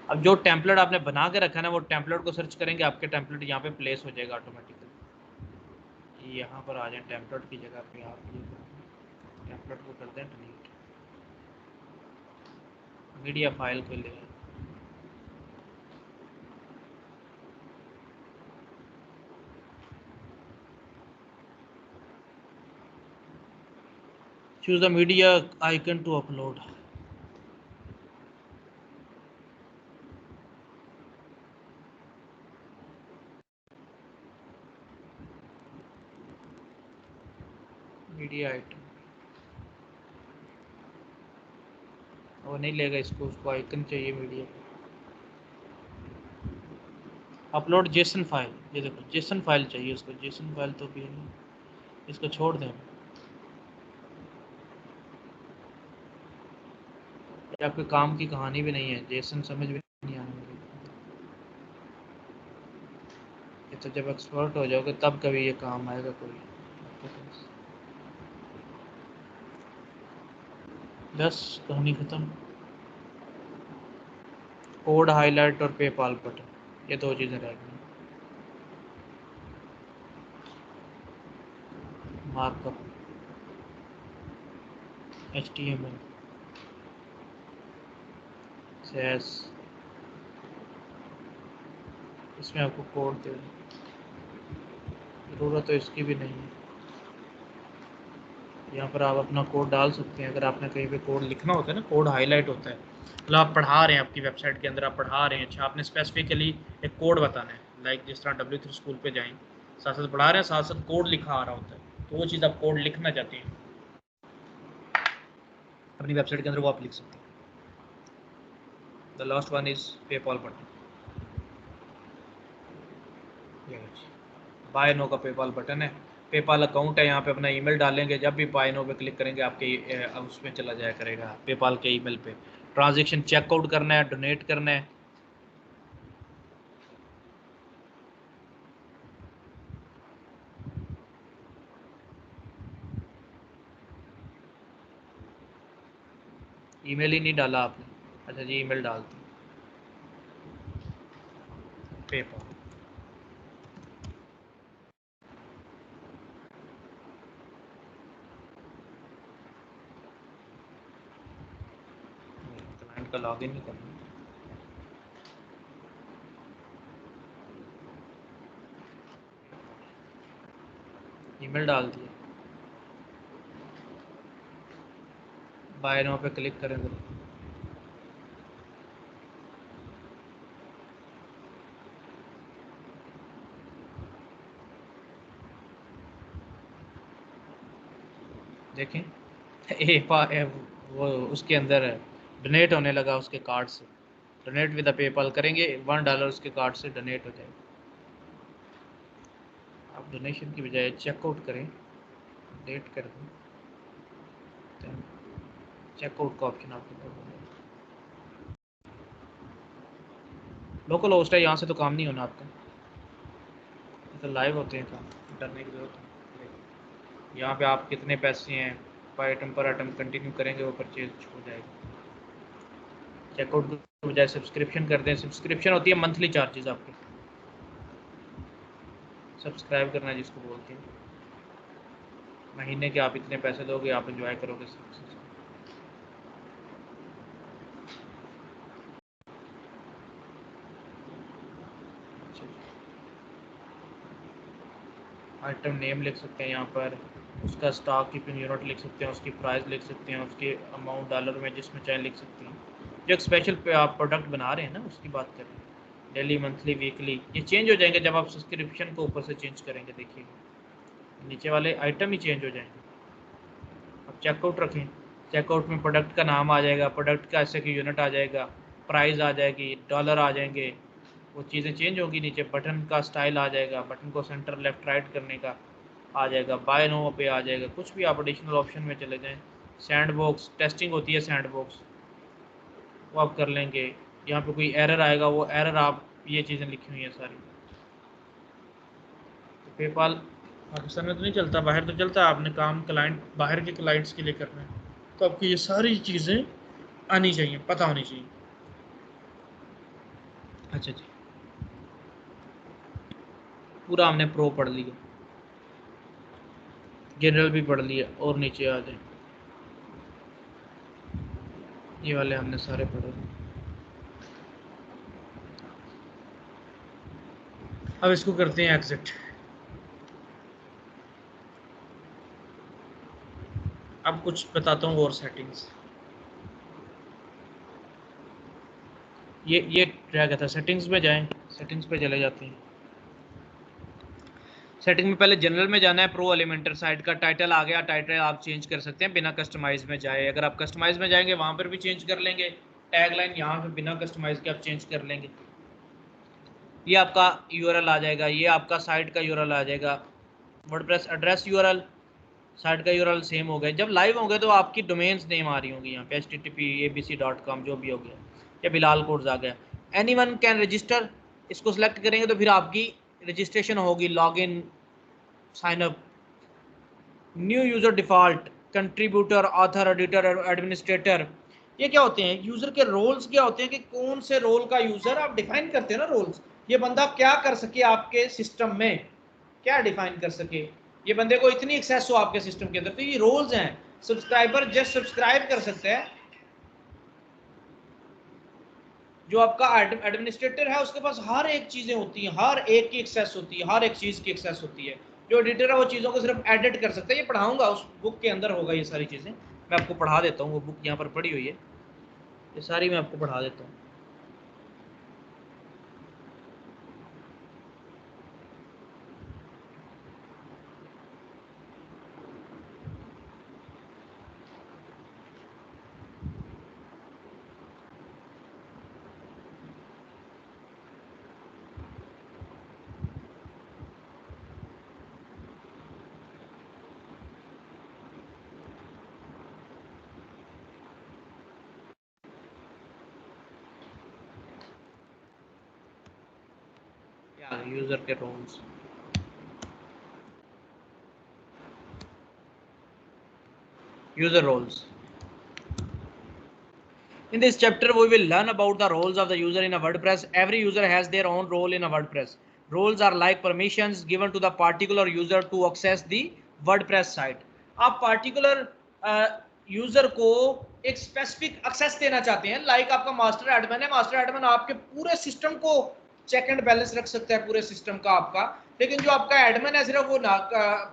अब जो टेम्पलेट आपने बना के रखा है ना, वो टेम्पलेट को सर्च करेंगे, आपके टेम्पलेट यहाँ पे प्लेस हो जाएगा ऑटोमेटिकली। यहाँ पर आ जाए टेम्पलेट की जगह पे, आप ये टेम्पलेट को कर दें डिलीट, मीडिया फाइल को ले आए। Choose the media icon to upload. Media item वो नहीं लेगा इसको, उसको आइकन चाहिए मीडिया का। अपलोड जेसन फाइल, ये देखो जेसन फाइल चाहिए उसको, जेसन फाइल तो भी नहीं, इसको छोड़ दें। ये आपके काम की कहानी भी नहीं है, जेसन समझ भी नहीं आने वाली। ये तो जब एक्सपर्ट हो जाओगे तब कभी ये काम आएगा कोई। बस कहानी खत्म। कोड हाईलाइट और पेपाल बटन, ये दो चीज़ें रह गई। मार्कअप HTML CSS, इसमें आपको कोड दे, ज़रूरत तो इसकी भी नहीं है। यहाँ पर आप अपना कोड डाल सकते हैं। अगर आपने कहीं पे कोड लिखना होता है ना, कोड हाईलाइट होता है, मतलब आप पढ़ा रहे हैं, आपकी वेबसाइट के अंदर आप पढ़ा रहे हैं, अच्छा आपने स्पेसिफिकली एक कोड बताना है, लाइक जिस तरह W3 स्कूल पे जाएं, साथ साथ पढ़ा रहे हैं, साथ साथ कोड लिखा आ रहा होता है, तो वो चीज़ आप कोड लिखना चाहते हैं अपनी वेबसाइट के अंदर, वो आप लिख सकते हैं। The last one is PayPal button, buy now का पेपाल बटन है, पेपाल अकाउंट है, यहाँ पे अपना ईमेल डालेंगे, जब भी बाय नो पे क्लिक करेंगे आपके उसमें चला जाया करेगा पेपाल के ईमेल पे। ट्रांजैक्शन चेकआउट करना है, डोनेट करना है, ईमेल ही नहीं डाला आपने, अच्छा जी ईमेल डालते हैं, पेपाल क्लाइंट का लॉगिन नहीं करना, ईमेल डाल दिया, बाय नो पे क्लिक करेंगे, देखें वो उसके अंदर डोनेट होने लगा उसके कार्ड से, डोनेट विद पेपाल करेंगे, $1 उसके कार्ड से डोनेट हो जाएगा। आप डोनेशन की बजाय चेकआउट करें, डेट कर दें, चेकआउट का ऑप्शन आपको लोकल होस्ट है, यहाँ से तो काम नहीं होना आपका, तो लाइव होते हैं काम, डरने की जरूरत नहीं। यहाँ पे आप कितने पैसे हैं पर आइटम कंटिन्यू करेंगे, वो परचेज हो जाएगा। चेकआउट की बजाय सब्सक्रिप्शन कर दें, सब्सक्रिप्शन होती है मंथली चार्जेस आपके, सब्सक्राइब करना जिसको बोलते हैं, महीने के आप इतने पैसे दोगे, आप एंजॉय करोगे सर्विसेज। आइटम नेम लिख सकते हैं यहाँ पर, उसका स्टॉक कीपिंग यूनिट लिख सकते हैं, उसकी प्राइस लिख सकते हैं, उसके अमाउंट डॉलर में जिसमें चाहे लिख सकते हैं, जो एक स्पेशल पे आप प्रोडक्ट बना रहे हैं ना उसकी बात कर रहे हैं। डेली, मंथली, वीकली, ये चेंज हो जाएंगे जब आप सब्सक्रिप्शन को ऊपर से चेंज करेंगे, देखिएगा नीचे वाले आइटम ही चेंज हो जाएंगे। अब चेकआउट रखें, चेकआउट में प्रोडक्ट का नाम आ जाएगा, प्रोडक्ट का ऐसे की यूनिट आ जाएगा, प्राइस आ जाएगी, डॉलर आ जाएंगे, वो चीज़ें चेंज होंगी। नीचे बटन का स्टाइल आ जाएगा, बटन को सेंटर लेफ्ट राइट करने का आ जाएगा, बाय नो पे आ जाएगा, कुछ भी आप एडिशनल ऑप्शन में चले जाएं। सैंड बॉक्स टेस्टिंग होती है, सैंड बॉक्स वो आप कर लेंगे। यहाँ पे कोई एरर आएगा, वो एरर आप, ये चीज़ें लिखी हुई हैं सारी। तो पेपाल पाकिस्तान में तो नहीं चलता, बाहर तो चलता है, आपने काम क्लाइंट बाहर के क्लाइंट्स के लिए करना है, तो आपकी ये सारी चीज़ें आनी चाहिए, पता होनी चाहिए। अच्छा जी, पूरा हमने प्रो पढ़ लिया, जनरल भी पढ़ लिया, और नीचे आ जाए, ये वाले हमने सारे पढ़े। अब इसको करते हैं एग्जिट। अब कुछ बताता हूँ और सेटिंग्स। ये क्या कहता है, सेटिंग्स में जाएं, सेटिंग्स पे चले जाते हैं। सेटिंग में पहले जनरल में जाना है, प्रो एलिमेंटर साइट का टाइटल आ गया, टाइटल आप चेंज कर सकते हैं बिना कस्टमाइज में जाए। अगर आप कस्टमाइज में जाएंगे वहाँ पर भी चेंज कर लेंगे, टैग लाइन यहाँ पे बिना कस्टमाइज के आप चेंज कर लेंगे। ये आपका यूआरएल आ जाएगा, ये आपका साइट का यूआरएल आ जाएगा, वर्डप्रेस एड्रेस यूआरएल, साइट का यूआरएल सेम हो गया। जब लाइव होंगे तो आपकी डोमेन्स नेम आ रही होंगी यहाँ पे http://abc.com जो भी हो गया, या बिलाल कोड्स आ गया। एनीवन कैन रजिस्टर, इसको सिलेक्ट करेंगे तो फिर आपकी रजिस्ट्रेशन होगी, login, sign up, new user default, contributor, author, editor, administrator. ये क्या होते हैं? यूजर के रोल्स क्या होते हैं कि कौन से रोल का यूजर आप डिफाइन करते हैं ना रोल्स, ये बंदा क्या कर सके आपके सिस्टम में, क्या डिफाइन कर सके, ये बंदे को इतनी एक्सेस हो आपके सिस्टम के अंदर, तो ये रोल्स हैं। सब्सक्राइबर जस्ट सब्सक्राइब कर सकते हैं, जो आपका एडमिनिस्ट्रेटर है उसके पास हर एक चीजें होती हैं, हर एक की एक्सेस होती है, हर एक चीज की एक्सेस होती है। जो एडिटर है वो चीजों को सिर्फ एडिट कर सकता है। ये पढ़ाऊंगा, उस बुक के अंदर होगा ये सारी चीजें, मैं आपको पढ़ा देता हूँ, वो बुक यहाँ पर पड़ी हुई है, ये सारी मैं आपको पढ़ा देता हूँ। यूजर के roles, user roles. In this chapter, we will learn about the roles of the user in a WordPress. Every user has their own role in a WordPress. Roles are like permissions given to the particular user to access the WordPress site. आप particular user को एक specific access देना चाहते हैं, like आपका master admin है, master admin आपके पूरे सिस्टम को चेक एंड बैलेंस रख सकता है, पूरे सिस्टम का आपका। लेकिन जो आपका एडमिन है सिर्फ वो ना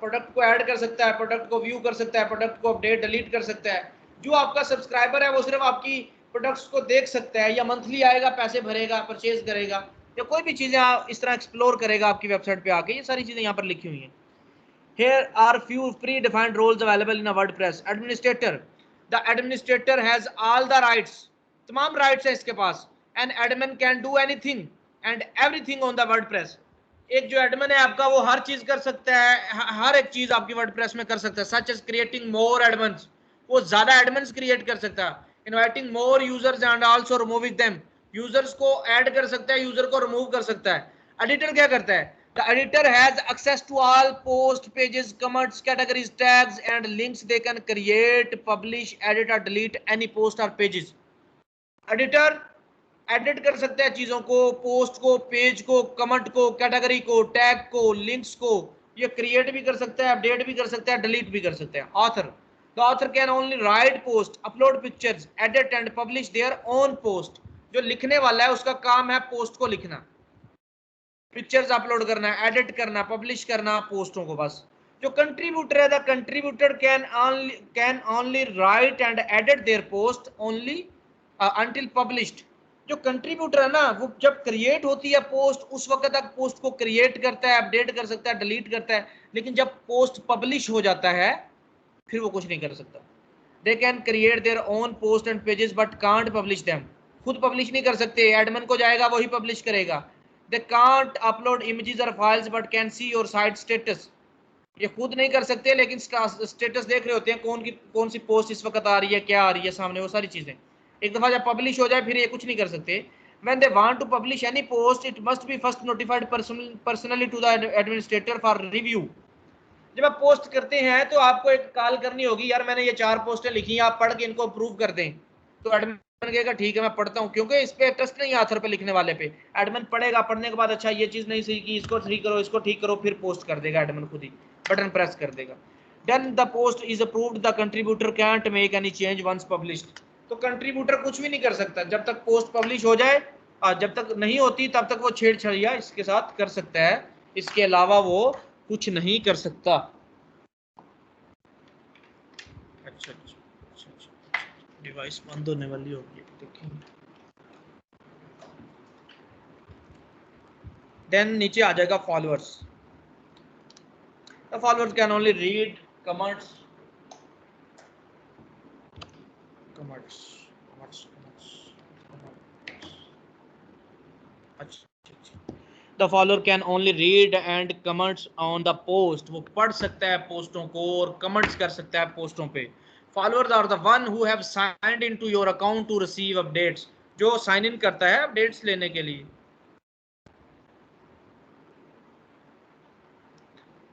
प्रोडक्ट को ऐड कर सकता है, प्रोडक्ट को व्यू कर सकता है, प्रोडक्ट को अपडेट डिलीट कर सकता है। जो आपका सब्सक्राइबर है वो सिर्फ आपकी प्रोडक्ट्स को देख सकता है, या मंथली आएगा, पैसे भरेगा, परचेज करेगा, या कोई भी चीजें इस तरह एक्सप्लोर करेगा आपकी वेबसाइट पे आके। ये सारी चीजें यहाँ पर लिखी हुई हैं। Here are few predefined roles available in a WordPress. Administrator. The administrator has all the rights. तमाम rights है इसके पास. An admin can do anything and everything on the WordPress. एक जो एडमिन है आपका वो हर चीज कर सकता है, हर एक चीज आपकी वर्डप्रेस में कर सकता है। Such as creating more admins, वो ज्यादा एडमिन्स क्रिएट कर सकता है। Inviting more users and also removing them, users को ऐड कर सकता है, यूजर को रिमूव कर सकता है। एडिटर क्या करता है? The editor has access to all post, pages, comments, categories, tags and links. They can create, publish, edit or delete any post or pages. Editor edit कर सकते हैं चीजों को, पोस्ट को, पेज को, कमेंट को, कैटेगरी को, टैग को, लिंक्स को। ये क्रिएट भी कर सकता है, अपडेट भी कर सकता है, डिलीट भी कर सकता है। Author, the author can only right post, upload pictures, edit and publish their own post. जो लिखने वाला है उसका काम है पोस्ट को लिखना, पिक्चर्स अपलोड करना, एडिट करना, पब्लिश करना पोस्टों को बस। जो कंट्रीब्यूटर है, the contributor can only right and edit there post only until published. जो कंट्रीब्यूटर है ना, वो जब क्रिएट होती है पोस्ट उस वक्त तक पोस्ट को क्रिएट करता है, अपडेट कर सकता है, डिलीट करता है, लेकिन जब पोस्ट पब्लिश हो जाता है फिर वो कुछ नहीं कर सकता। They can create their own post and pages but can't publish them. खुद पब्लिश नहीं कर सकते, एडमिन को जाएगा वही पब्लिश करेगा। दे कांट अपलोड इमेजेस और files but can see your site status. ये खुद नहीं कर सकते लेकिन स्टेटस देख रहे होते हैं, कौन सी पोस्ट इस वक्त आ रही है, क्या आ रही है सामने, वो सारी चीजें। एक दफा जब पब्लिश हो जाए फिर ये कुछ नहीं कर सकते। When they want to publish any post, it must be first notified personally to the administrator for review. जब आप पोस्ट करते हैं तो आपको एक कॉल करनी होगी, यार मैंने ये 4 पोस्टें लिखी हैं, आप पढ़ के इनको अप्रूव कर दें। तो एडमिन कहेगा ठीक है मैं पढ़ता हूँ, क्योंकि इस पे ट्रस्ट नहीं है ऑथर पे लिखने वाले पे। एडमिन पढ़ेगा, पढ़ने के बाद अच्छा ये चीज नहीं सही की, इसको ठीक करो, इसको ठीक करो, फिर पोस्ट कर देगा एडमिन, खुद ही बटन प्रेस कर देगा। Then the post is approved. The contributor can't make any change once published. तो कंट्रीब्यूटर कुछ भी नहीं कर सकता जब तक पोस्ट पब्लिश हो जाए, जब तक नहीं होती तब तक वो छेड़छाड़ियां इसके साथ कर सकता है, इसके अलावा वो कुछ नहीं कर सकता। अच्छा, डिवाइस बंद होने वाली होगी, देखेंगे। देन नीचे आ जाएगा followers. The followers can only read comments, अच्छा, the follower can only read and comments on the post, वो पढ़ सकता है पोस्टों को और कमेंट्स कर सकता है पोस्टों पे। Followers are the one who have signed into your account to receive updates, जो साइन इन करता है अपडेट्स लेने के लिए।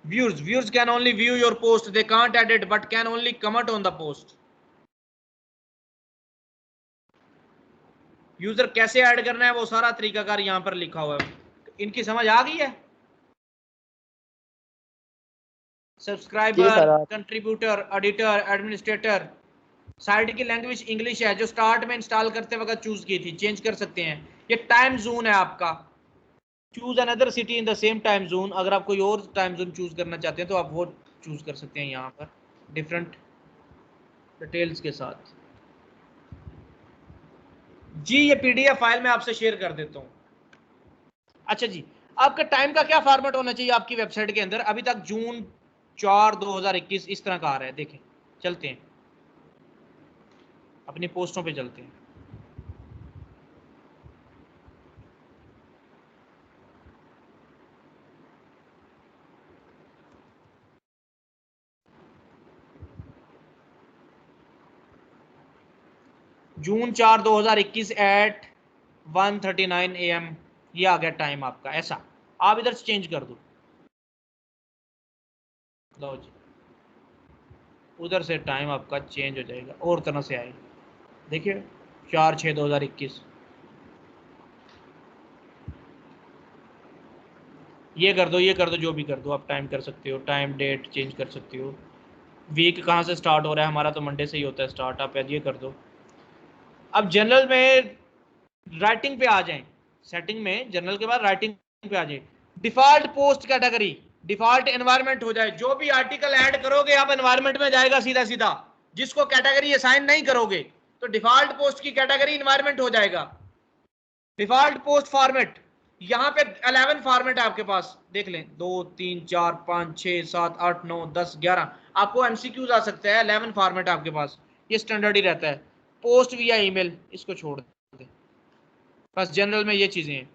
Viewers can only view your post, they can't edit but can only comment on the post. User कैसे add करना है वो सारा तरीकाकार यहां पर लिखा हुआ है। इनकी समझ आ गई है? Subscriber, contributor, editor, administrator. Site की लैंग्वेज इंग्लिश है, जो स्टार्ट में इंस्टॉल करते वक्त चूज की थी, चेंज कर सकते हैं। ये टाइम जोन है आपका, choose another city in the same time zone. अगर आप कोई और टाइम जोन चूज करना चाहते हैं तो आप वो चूज कर सकते हैं यहाँ पर डिफरेंट डिटेल्स के साथ। जी ये पीडीएफ फाइल मैं आपसे शेयर कर देता हूँ। अच्छा जी, आपका टाइम का क्या फॉर्मेट होना चाहिए आपकी वेबसाइट के अंदर? अभी तक जून 4 2021 इस तरह का आ रहा है। देखें, चलते हैं अपनी पोस्टों पे चलते हैं। जून 4 2021 एट 1:39 AM ये आ गया टाइम आपका। ऐसा आप इधर से चेंज कर दो, लो जी, उधर से टाइम आपका चेंज हो जाएगा और तरह से आएगा। देखिए 4/6/2021 ये कर दो, ये कर दो, जो भी कर दो आप टाइम कर सकते हो, टाइम डेट चेंज कर सकते हो। वीक कहाँ से स्टार्ट हो रहा है, हमारा तो मंडे से ही होता है स्टार्ट, आप ये कर दो। अब जनरल में राइटिंग पे आ जाएं, सेटिंग में जनरल के बाद राइटिंग पे आ जाए। Default post category, default environment हो जाए। जो भी आर्टिकल ऐड करोगे आप एनवायरनमेंट में जाएगा सीधा सीधा। जिसको कैटेगरी असाइन नहीं करोगे तो डिफॉल्ट पोस्ट की कैटेगरी एनवायरनमेंट हो जाएगा। डिफॉल्ट पोस्ट फॉर्मेट, यहाँ पे 11 फॉर्मेट है आपके पास, देख लें 2 3 4 5 6 7 8 9 10 11 आपको एमसीक्यूज आ सकता है। 11 फॉर्मेट आपके पास, ये स्टैंडर्ड ही रहता है। पोस्ट विया ईमेल, इसको छोड़ दे, बस जनरल में ये चीजें हैं।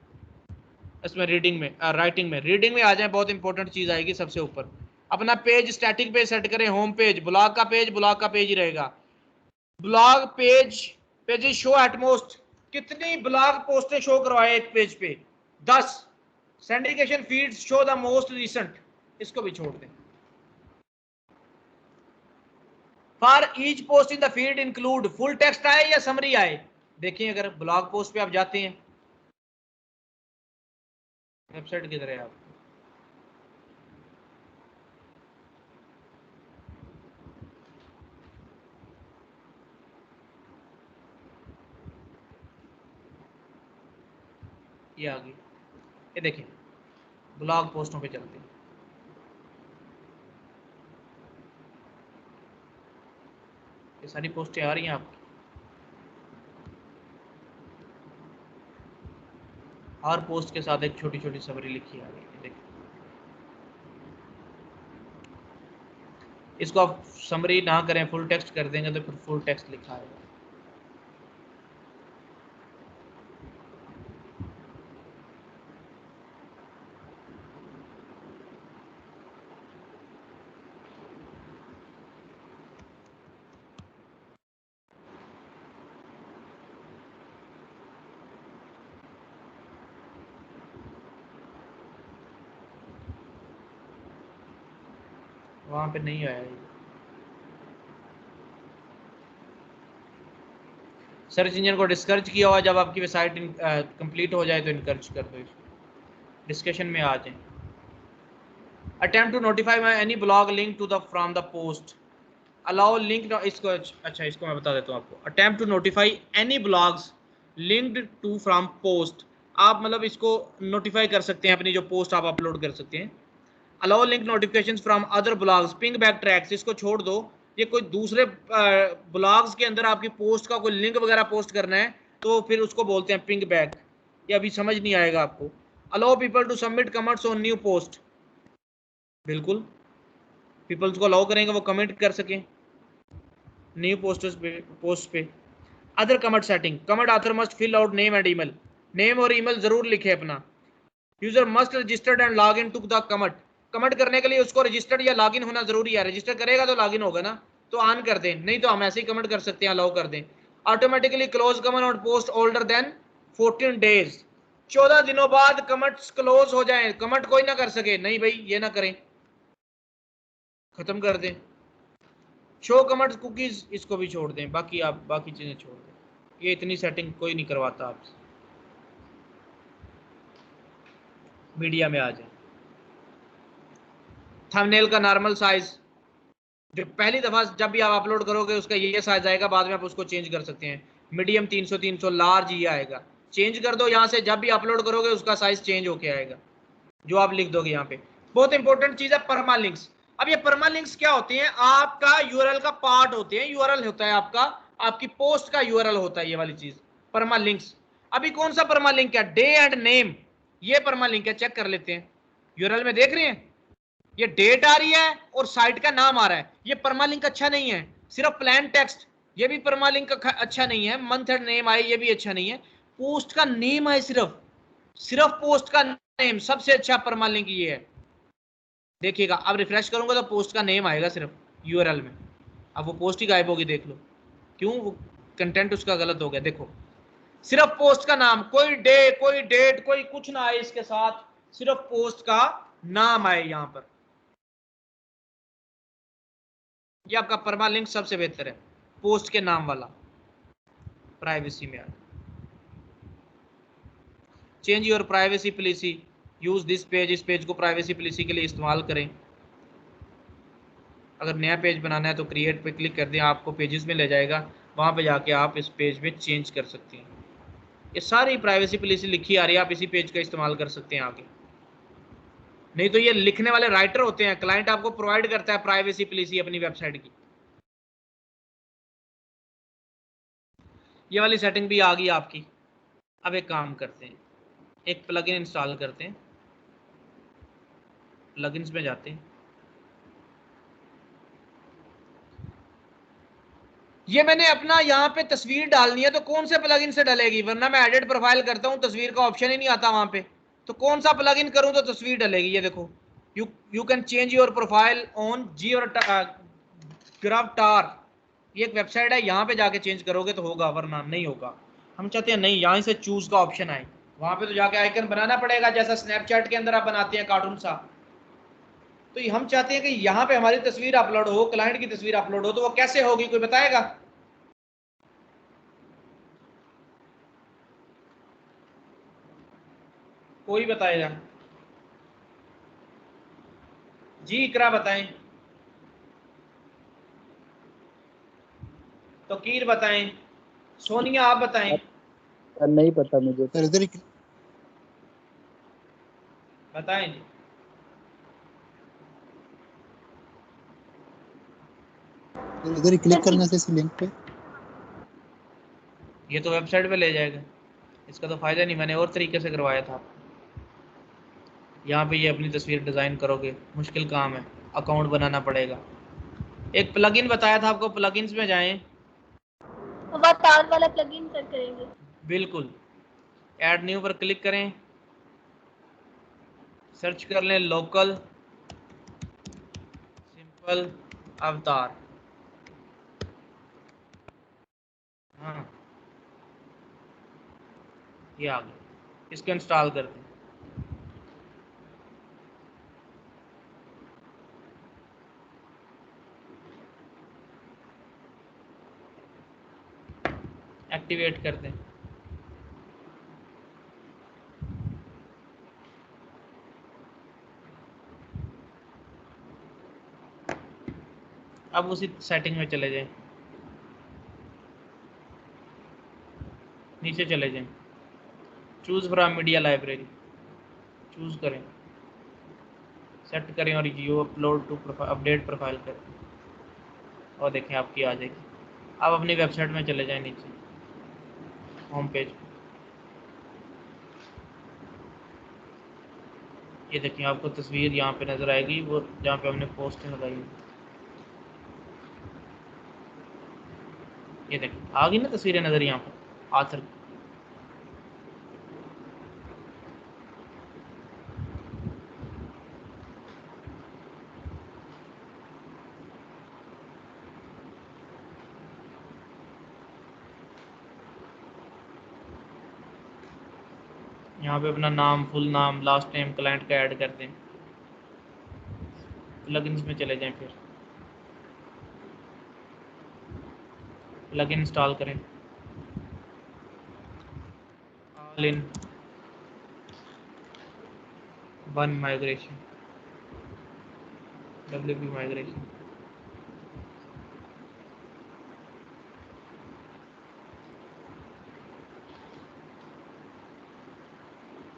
इसमें रीडिंग में राइटिंग में आ जाए, बहुत इंपॉर्टेंट चीज आएगी सबसे ऊपर। अपना पेज स्टैटिक पेज सेट करें, होम पेज, ब्लॉग का पेज ही रहेगा। Blog pages show at most, कितनी ब्लॉग पोस्टें शो करवाए एक पेज पे? 10। Syndication feeds show the most recent, इसको भी छोड़ दें। For each post in the feed include, full text आए या समरी आए। देखिए अगर ब्लॉग पोस्ट पे आप जाते हैं, वेबसाइट किधर है आप, ये आ गई। ये देखिए ब्लॉग पोस्टों पे चलते हैं। ये सारी पोस्टें आ रही हैं आपकी, हर पोस्ट के साथ एक छोटी छोटी समरी लिखी आ रही है। देखिए इसको आप समरी ना करें, फुल टेक्स्ट कर देंगे तो फिर फुल टेक्स्ट लिखा आएगा। वहां पे नहीं आया ये। सर्च इंजन को डिस्करेज किया हुआ, जब आपकी वेबसाइट कंप्लीट हो जाए तो इनकरेज कर दो इसको। डिस्कशन में आ जाए। Attempt to notify my any blog link to the from the post, allow link, इसको अच्छा इसको मैं बता देता हूँ आपको। Attempt to notify any blogs linked to from post, आप मतलब इसको नोटिफाई कर सकते हैं अपनी जो पोस्ट आप अपलोड कर सकते हैं। Allow link notifications from other blogs, ping back tracks, इसको छोड़ दो। ये कोई दूसरे ब्लॉग्स के अंदर आपकी पोस्ट का कोई लिंक वगैरह पोस्ट करना है तो फिर उसको बोलते हैं पिंग बैक, ये अभी समझ नहीं आएगा आपको। Allow people to submit comments on new post, बिल्कुल पीपल्स को अलाउ करेंगे वो कमेंट कर सकें न्यू पोस्ट पे। Other comment setting, comment author must fill out name and email, name और ईमेल जरूर लिखे अपना। User must registered and log in to the commit. Commit करने के लिए उसको रजिस्टर्ड या लॉग इन होना जरूरी है। रजिस्टर करेगा तो लॉग इन होगा ना, तो ऑन कर दें, नहीं तो हम ऐसे ही कमिट कर सकते हैं, अलाउ कर दें। ऑटोमेटिकली क्लोज कमिट और पोस्ट ओल्डर देन 14 डेज। 14 दिनों बाद कमिट्स क्लोज हो जाएं, कमिट कोई ना कर सके, नहीं भाई ये ना करें, खत्म कर दें। शो कमिट कुकीज, इसको भी छोड़ दें, बाकी आप बाकी चीजें छोड़ दें, ये इतनी सेटिंग कोई नहीं करवाता आपसे। मीडिया में आ जाए, थंबनेल का नॉर्मल साइज, जो पहली दफा जब भी आप अपलोड करोगे उसका ये साइज आएगा, बाद में आप उसको चेंज कर सकते हैं। मीडियम 300 300, लार्ज ये आएगा, चेंज कर दो यहाँ से, जब भी अपलोड करोगे उसका साइज चेंज होके आएगा जो आप लिख दोगे यहाँ पे। बहुत इंपॉर्टेंट चीज है परमा लिंक्स। अब ये परमा लिंक्स क्या होते हैं? आपका यूआरएल का पार्ट होते हैं। यूआरएल होता है आपका, आपकी पोस्ट का यूआरएल होता है ये वाली चीज, परमा लिंक्स। अभी कौन सा परमा लिंक है? डे एंड नेम, ये परमा लिंक है, चेक कर लेते हैं। यूआरएल में देख रहे हैं ये डेट आ रही है और साइट का नाम आ रहा है, ये परमालिंक अच्छा नहीं है। सिर्फ प्लान टेक्स्ट, ये भी परमालिंक अच्छा नहीं है। मंथ एंड नेम आए, ये भी अच्छा नहीं है। पोस्ट का नेम आए, सिर्फ पोस्ट का नेम, सबसे अच्छा परमालिंक ये है। देखिएगा, अब रिफ्रेश करूंगा तो पोस्ट का नेम आएगा सिर्फ यूआरएल में। अब वो पोस्ट ही गायब होगी, देख लो क्यों, वो कंटेंट उसका गलत हो गया। देखो सिर्फ पोस्ट का नाम, कोई डे कोई डेट कोई कुछ ना आए इसके साथ, सिर्फ पोस्ट का नाम आए यहां पर। ये आपका परमा लिंक सबसे बेहतर है, पोस्ट के नाम वाला, प्राइवेसी में। Change your privacy policy, use this page, इस पेज को प्राइवेसी पॉलिसी के लिए इस्तेमाल करें। अगर नया पेज बनाना है तो क्रिएट पे क्लिक कर दें, आपको पेजेस में ले जाएगा, वहां पे जाके आप इस पेज में चेंज कर सकते हैं। ये सारी प्राइवेसी पॉलिसी लिखी आ रही है, आप इसी पेज का इस्तेमाल कर सकते हैं आगे। नहीं तो ये लिखने वाले राइटर होते हैं, क्लाइंट आपको प्रोवाइड करता है प्राइवेसी पॉलिसी अपनी वेबसाइट की। ये वाली सेटिंग भी आ गई आपकी। अब एक काम करते हैं, एक प्लगइन इंस्टॉल करते हैं, प्लगइन्स में जाते हैं। ये मैंने अपना यहाँ पे तस्वीर डालनी है, तो कौन से प्लगइन से डलेगी? वरना मैं एडिट प्रोफाइल करता हूँ, तस्वीर का ऑप्शन ही नहीं आता वहां पे, तो कौन सा प्लगइन करूँ तो तस्वीर डलेगी? ये देखो, you can change your profile on Gravatar, ये एक वेबसाइट है, यहाँ पे जाके चेंज करोगे तो होगा, वरना नहीं होगा। हम चाहते हैं नहीं, यहाँ से चूज का ऑप्शन आए, वहां पे तो जाके आइकन बनाना पड़ेगा, जैसा स्नैपचैट के अंदर आप बनाते हैं कार्टून सा। तो हम चाहते हैं कि यहाँ पे हमारी तस्वीर अपलोड हो, क्लाइंट की तस्वीर अपलोड हो, तो वो कैसे होगी, कोई बताएगा? कोई बताएगा जी? इकरा बताएं, तो कीर बताएं, सोनिया आप बताएं। नहीं पता मुझे। सर इधर ही बताएं जी। इधर ही क्लिक करने से इस लिंक पे। ये तो वेबसाइट पे ले जाएगा, इसका तो फायदा नहीं, मैंने और तरीके से करवाया था। यहाँ पे ये अपनी तस्वीर डिज़ाइन करोगे, मुश्किल काम है, अकाउंट बनाना पड़ेगा। एक प्लगइन बताया था आपको, प्लगइन्स में जाएं, अवतार वाला प्लगइन कर करेंगे। बिल्कुल, ऐड न्यू पर क्लिक करें, सर्च कर लें लोकल सिंपल अवतार। हाँ ये आ गया, इसको इंस्टॉल कर दें। एक्टिवेट कर दें। अब उसी सेटिंग में चले जाएं, नीचे चले जाएं, choose from media library choose करें, सेट करें और you upload to update profile करें, और देखें आपकी आ जाएगी। अब अपनी वेबसाइट में चले जाएं, नीचे होम पेज, ये देखिए आपको तस्वीर यहाँ पे नज़र आएगी, वो जहाँ पे हमने पोस्ट लगाई है। ये देखिए आ गई ना तस्वीरें नज़र यहाँ पर आथर। यहाँ पे अपना नाम, फुल नाम, लास्ट नेम क्लाइंट का ऐड कर दें। प्लगइन्स में चले जाएं, फिर प्लगइन इंस्टॉल करें। All in one migration, WP migration.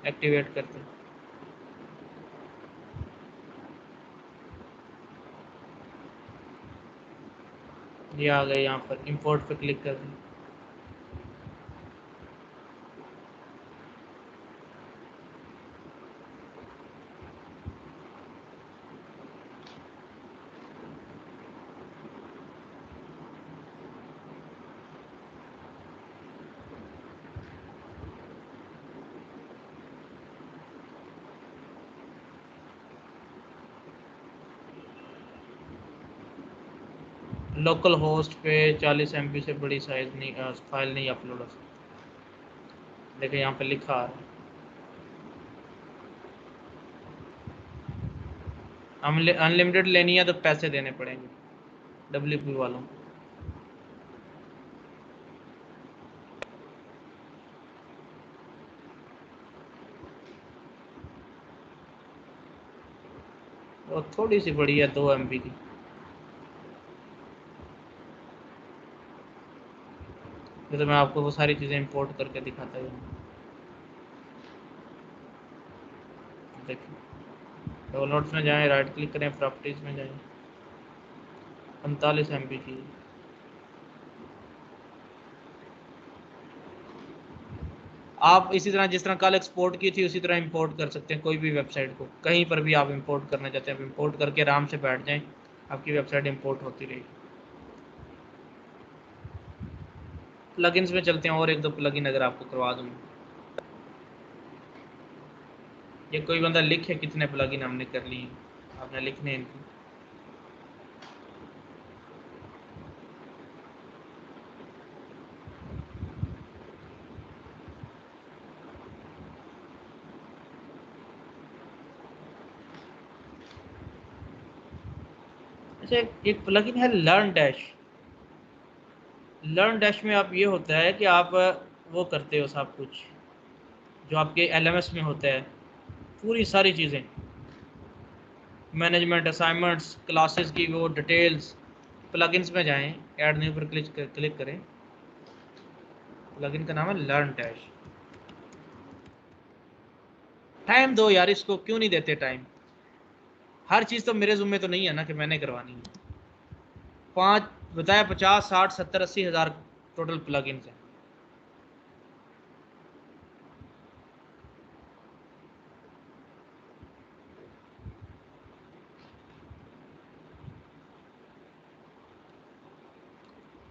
Activate करते हैं। ये आ गए, यहाँ पर इंपोर्ट पे क्लिक कर दें। लोकल होस्ट पे 40 MB से बड़ी साइज नहीं, फाइल नहीं अपलोड हो सकती। देखिए यहाँ पे लिखा आ रहा है। अनलिमिटेड लेनी है तो पैसे देने पड़ेंगे WP वालों को। और थोड़ी सी बड़ी है 2 MB की। तो मैं आपको वो सारी चीज़ें इंपोर्ट करके दिखाता हूँ। देखिए डाउनलोड्स में जाएं, राइट क्लिक करें, प्रॉपर्टीज़ में जाएं, 45 MB की। आप इसी तरह जिस तरह कल एक्सपोर्ट की थी उसी तरह इंपोर्ट कर सकते हैं कोई भी वेबसाइट को। कहीं पर भी आप इंपोर्ट करना चाहते हैं, आप इंपोर्ट करके आराम से बैठ जाएं, आपकी वेबसाइट इंपोर्ट होती रहेगी। प्लगइन्स में चलते हैं, और एक दो प्लगइन अगर आपको करवा दूँगा। ये कोई बंदा लिखे कितने प्लगइन हमने कर लिए, आपने लिखने इनकी। अच्छा, एक प्लगइन है लर्न डैश। लर्न डैश में आप ये होता है कि आप वो करते हो सब कुछ जो आपके LMS में होता है, पूरी सारी चीज़ें, मैनेजमेंट, असाइनमेंट्स, क्लासेस की वो डिटेल्स। प्लगइन्स में जाएं, ऐड न्यू पर क्लिक करें। प्लगइन का नाम है लर्न डैश। टाइम दो यार इसको, क्यों नहीं देते टाइम? हर चीज़ तो मेरे ज़ुम्मे तो नहीं है ना कि मैंने करवानी है। 5 बताया 50 60 70 80 हज़ार टोटल प्लगइन्स हैं।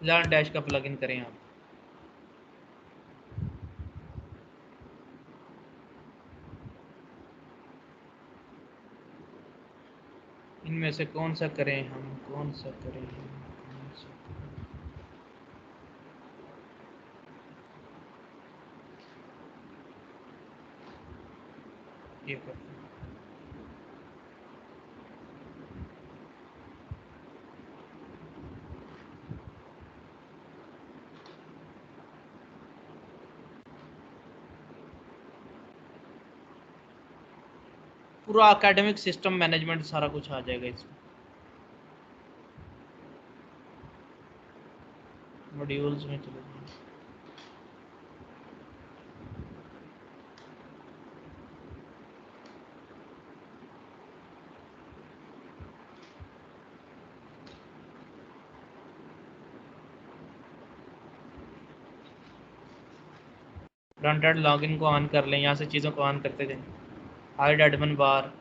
लर्न डैश का प्लगइन करें आप। इनमें से कौन सा करें हम, कौन सा करें हम, कौन सा करें? ये करते हैं। पूरा एकेडमिक सिस्टम मैनेजमेंट सारा कुछ आ जाएगा इसमें। मॉड्यूल्स में चले जाएंगे। फ्रंट एंड लॉगिन को ऑन कर लें, यहाँ से चीज़ों को ऑन करते जाएं। हाइड एडमिन बार,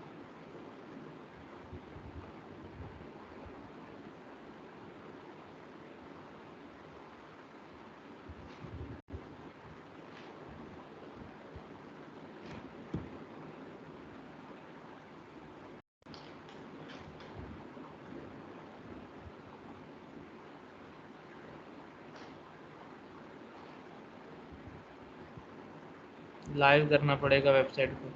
लाइव करना पड़ेगा वेबसाइट को।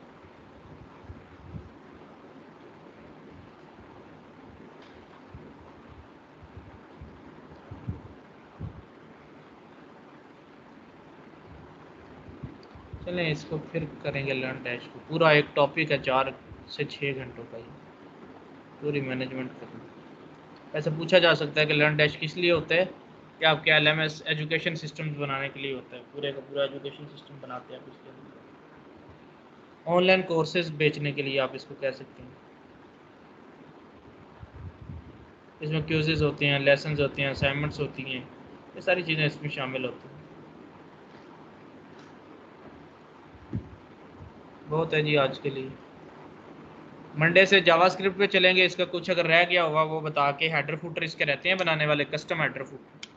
चलें इसको फिर करेंगे लर्न डैश को। पूरा एक टॉपिक है 4 से 6 घंटों का, ये पूरी मैनेजमेंट करना। ऐसा पूछा जा सकता है कि लर्न डैश किस लिए होता है, कि आपके LMS एजुकेशन सिस्टम्स बनाने के लिए होता है। पूरे का पूरा एजुकेशन सिस्टम बनाते हैं आप इसके लिए, ऑनलाइन कोर्सेज बेचने के लिए आप इसको कह सकते हैं। इसमें क्विज़ेस होते हैं, लेसन्स होते हैं, असाइनमेंट्स होती हैं, ये सारी चीज़ें इसमें शामिल होती हैं। बहुत है जी आज के लिए। मंडे से जावास्क्रिप्ट पे चलेंगे। इसका कुछ अगर रह गया होगा वो बता के, हेडर फुटर इसके रहते हैं बनाने वाले, कस्टम हेडर फुटर।